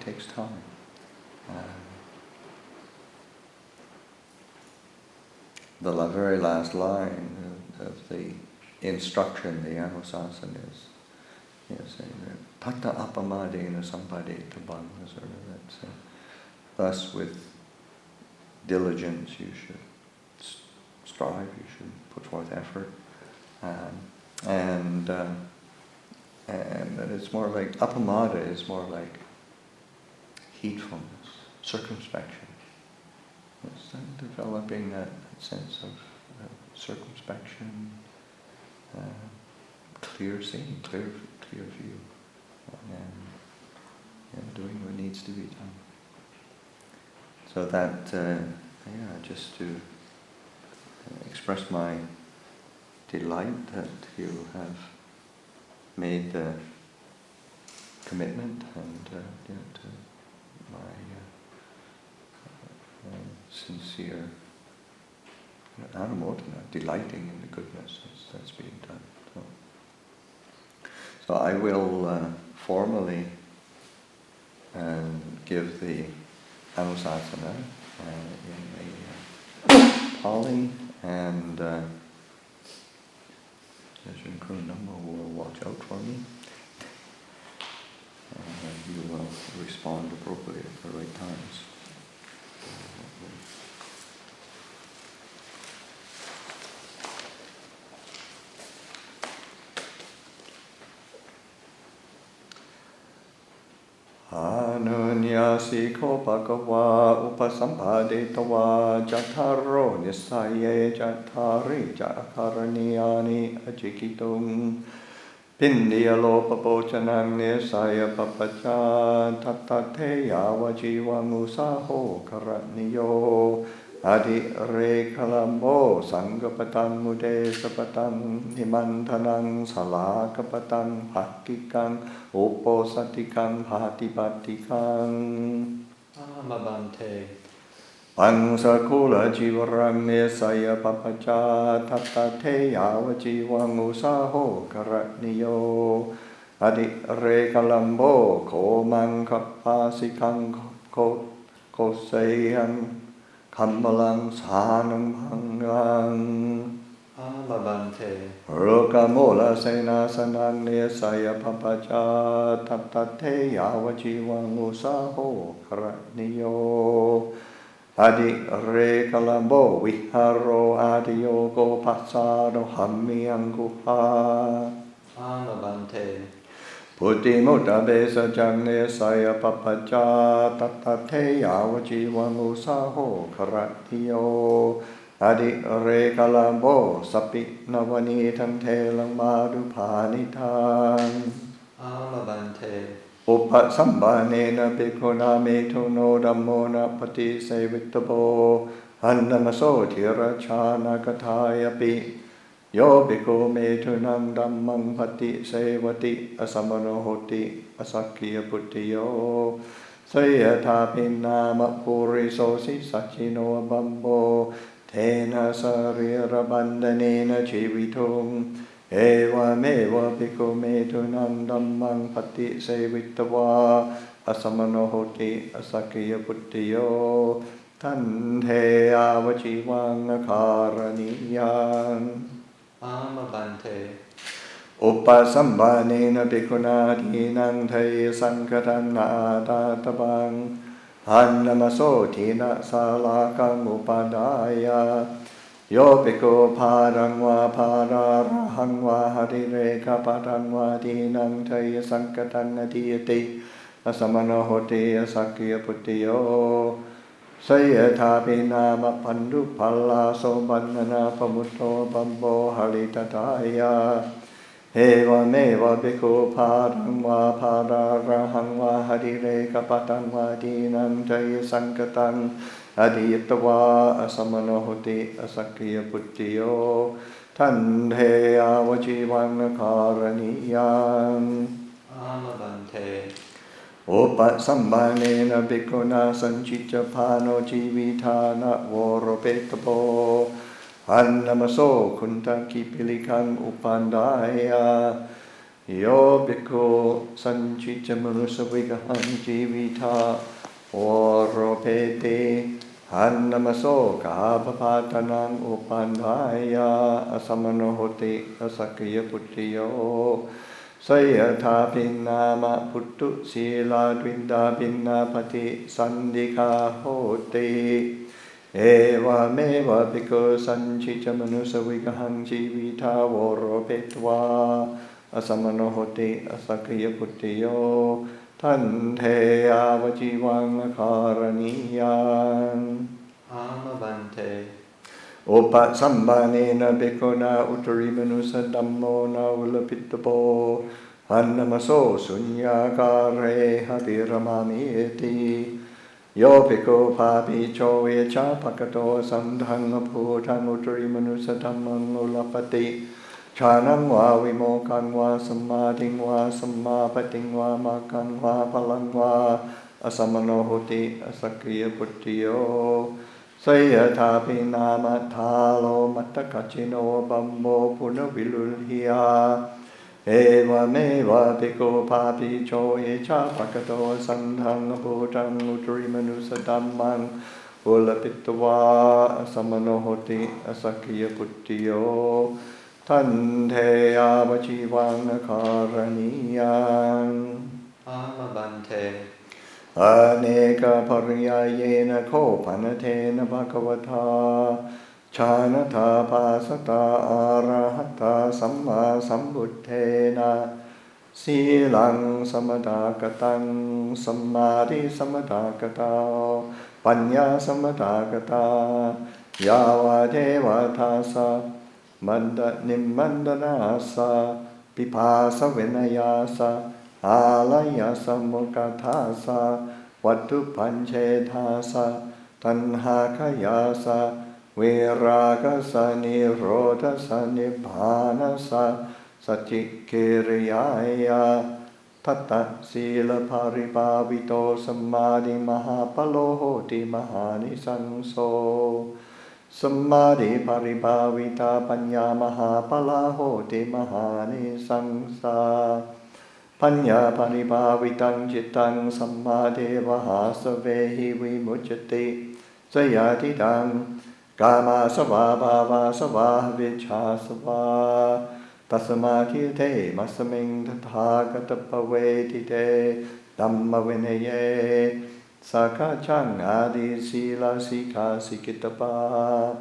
takes time. The very last line of the instruction, the Anusasana, is saying that Pata Apamadena Sampadeta Bhanga, thus with diligence you should strive, you should put forth effort, and it's more like appamada is more like heedfulness, circumspection. It's developing that sense of circumspection, clear seeing, clear view, and doing what needs to be done. So that, just to express my delight that you have made the commitment, and to my sincere anumodana, delighting in the goodness that's being done. So I will formally give the Anusasana in a Pali, and Ajahn Kurunama will watch out for me. You will respond appropriately at the right times. Anunyasiko bhagava upasampadetava jataro nisaye jatari jakaraniyani ajikitung pindiyalopapochanang nisaya papacha tattate yavajivang usaho karaniyo adi rekalambo sangapatang mudesapatang himantanang salakapatang hakikang uposatikang hatipatikang Amabante. Pangsakula jivarang nesaya papacha tattate yavajivang usaho karaniyo adi rekalambo komang kapasikang koseyang Kammalang sanam bhangang Amabante. Rukamola senasanang nesaya papacha tattate yavajivang usaho karaniyo adi rekalambo viharo adiyogo pasado hammiyang guha Amabante. Putti mutta besa jangne saya papacha tattate yavajivang usaho karatiyo adi rekalambo sapi navani tantelang madhupanitang Amabante. Upasambhanena bhikkhuna metuno dhammo na pati sevitabo annamaso tirachana kathayapi Yo bhikkhu metunang dhammang pati sevati asamano hoti asakya puttiyo sayatha pinnama puriso si sachino bambo tena sarira bandhanena jivitung evameva bhikkhu metunang dhammang pati sevitava asamano hoti asakya puttiyo tante avajivang akaraniyang Amabante. Upasambhanena bhikkhuna dhinang thaya sankatang nātātabang annamaso tina salakang upadaya Yo bhikkhu parang va pararahang va harireka parang va dhinang thaya sankatang adiyate asamano hoti asakya puttiyo Sayatha pinama pandu palla sobannana pamutto bambo halitataya Eva meva bhikkhu parang va pararahang va harireka patang va dinang jaya sankatang adiyatava asamano hoti asakya puttiyo tante avajivang karaniyang Amabante. Upasambhanena bhikkhuna sanchicca pano jivithana voropetabo annamaso kunta kipilikang upandaya Yo bhikkhu sanchicca manusa vigahang jivitha voropete annamaso kāpapatanang upandaya asamano hoti asakya puttiyo Sayatha Pinnama Puttu Sila Dvinda Pinna Pati Sandika Hoti Eva Meva Bhikkhu Sanchicha Manusa Vigahang Jivita Voro Petva Asamano Hoti Asakya Puttiyo Tante Avajivang Karaniyan Amavante. Opa Sambanena Bhikkhuna Uttari Manusa Dhammo Naulapitabo Annamaso Sunyakare Habiramami Eti Yo Bhikkhu Papi Choye Cha Pakato Sandhanga Bhutang Uttari Manusa Dhammang Ulapati Chanang wa Vimokang wa Samadhing wa Samapating wa Makang wa Palang wa Asamano Hoti Asakya Puttiyo Sayatha Pinama Thalo Mattakachino Bambo Punavilulhiya Eva Meva Bhikkhu Papi Choye Cha Pakato Sandhang Bhutang Uttari Manusa Dhammang Ulapitva Asamanohoti Asakya Puttiyo Tante Avajivang Karaniyan Amavante. Aneka Paryayena Kopanatena Bhagavata Chanata Pasata Arahata Samma Sambuddhena Silang Samadhakatang Samadhi Samadhakata Panya Samadhakata Yavadevatasa Nimmandanasa Pipasa Vinayasa Alayasa Mukathasa Vatu Panchethasa Tanhakayasa Viragasa Nirodhasa Nibbhanasa Satikiriyaya Tata Sila Paripavito Samadhi Mahapalohoti Mahani Sangso Samadhi Paripavita Panya Mahapalahoti Mahani Sangsa Panya Paripavitang Chittang Sammadeva Savehi Vimuchyate Sayatidang Kama Sava Bhava Sava Vichha Sava Tasamakirte Masaming Tathagata Pavetite Dhamma Vinaye Sakachang Adi Sila Sikha Sikitapa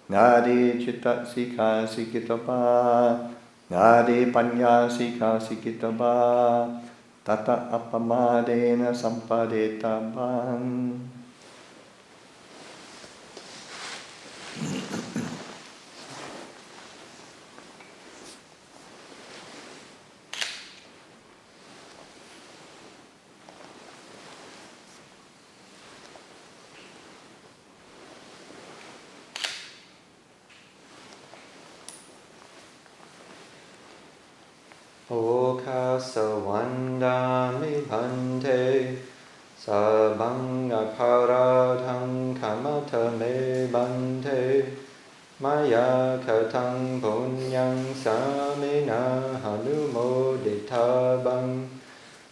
Nadi Chitta Sikha Sikitapa Nadi Panya Sikha Sikitapa Tata Apamadena Sampadetabang. Oka sawandami bhante sabanga paradhang kamata me bhante maya katang punyang samina hanumoditabang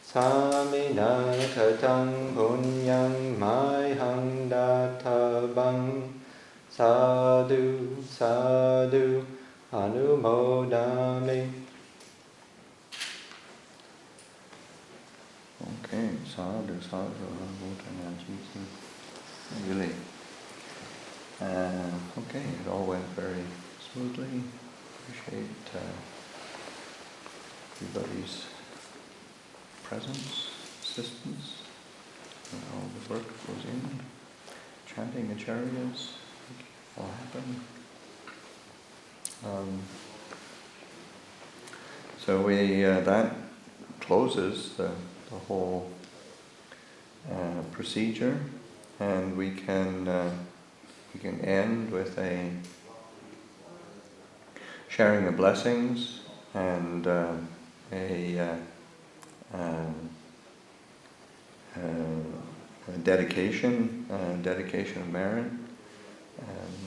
samina katang punyang mayhang databang sadhu sadhu hanumodami. Okay, sadhu, sadhu, really. Okay, it all went very smoothly. Appreciate everybody's presence, assistance, and all the work that goes in. Chanting acharyas, all happen. So we that closes the whole procedure, and we can end with a sharing of blessings and a dedication of merit,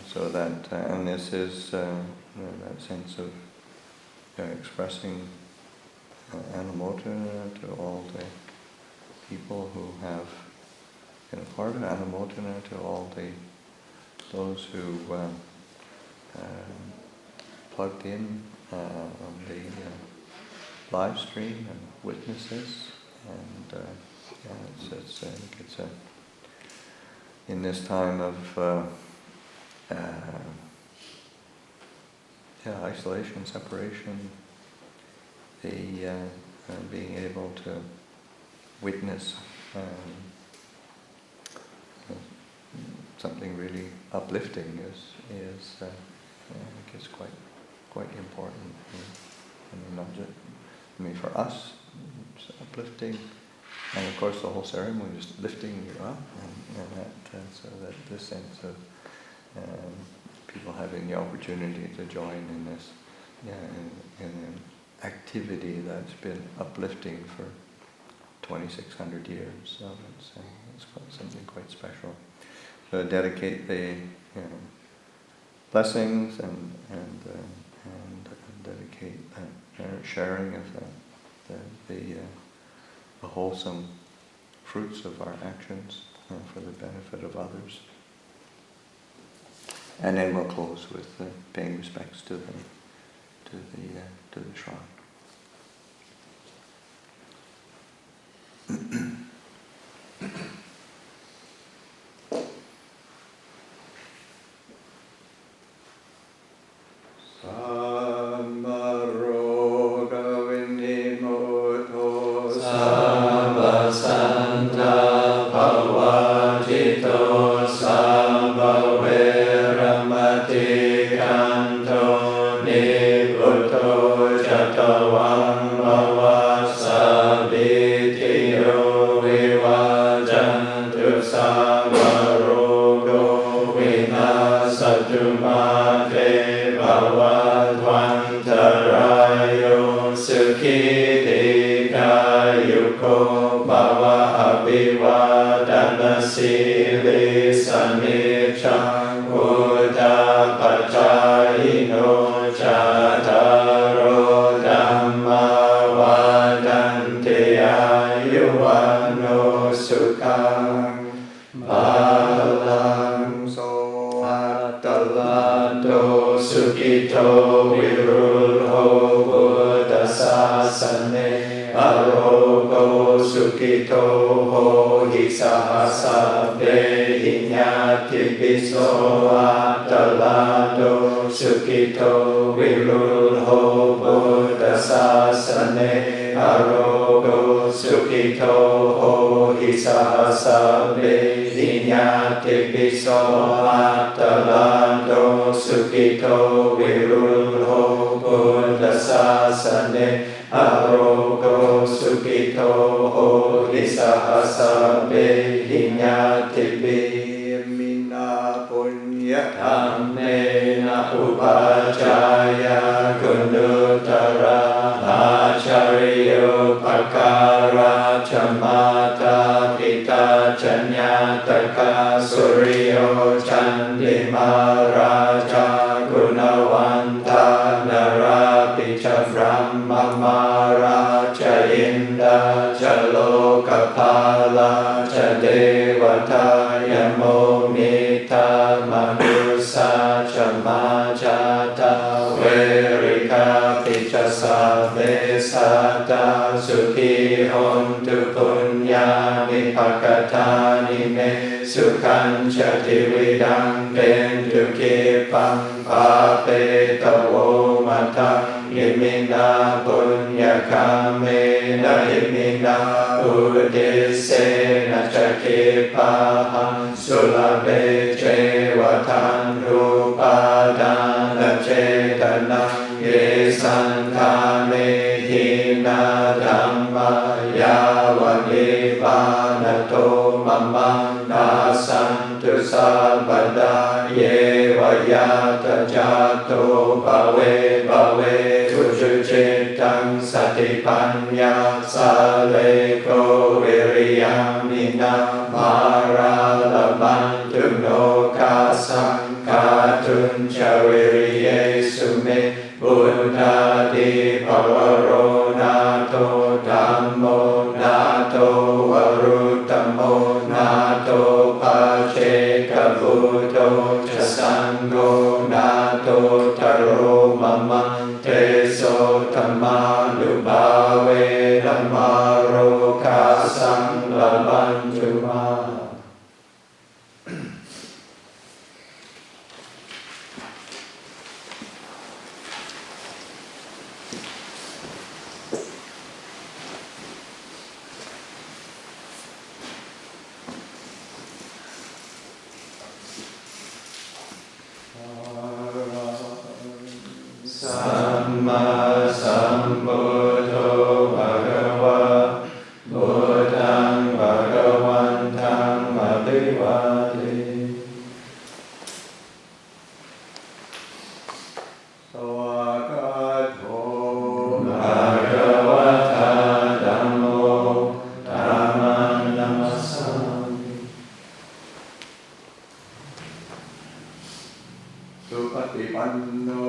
so that and this is that sense of expressing anumodana to all the people who have been a part of anumodana, to all those who plugged in on live stream and witnesses, and I think it's in this time of isolation, separation, being able to witness something really uplifting is I think it's quite important. Not just, for us, it's uplifting, and of course the whole ceremony is lifting you up, and that so that this sense of people having the opportunity to join in this, in an activity that's been uplifting for 2,600 years. So it's quite something quite special. So dedicate the blessings and dedicate sharing of the wholesome fruits of our actions for the benefit of others. And then we'll close with paying respects to the shrine. Nato taro mama te so tamma nubha labantu ma. Samma Sambuddho Bhagava Buddhaṃ Bhagavantaṃ Abhivādi. Sāvagatho Bhagavata Dhammo Dhammam Namasami. Supatipanno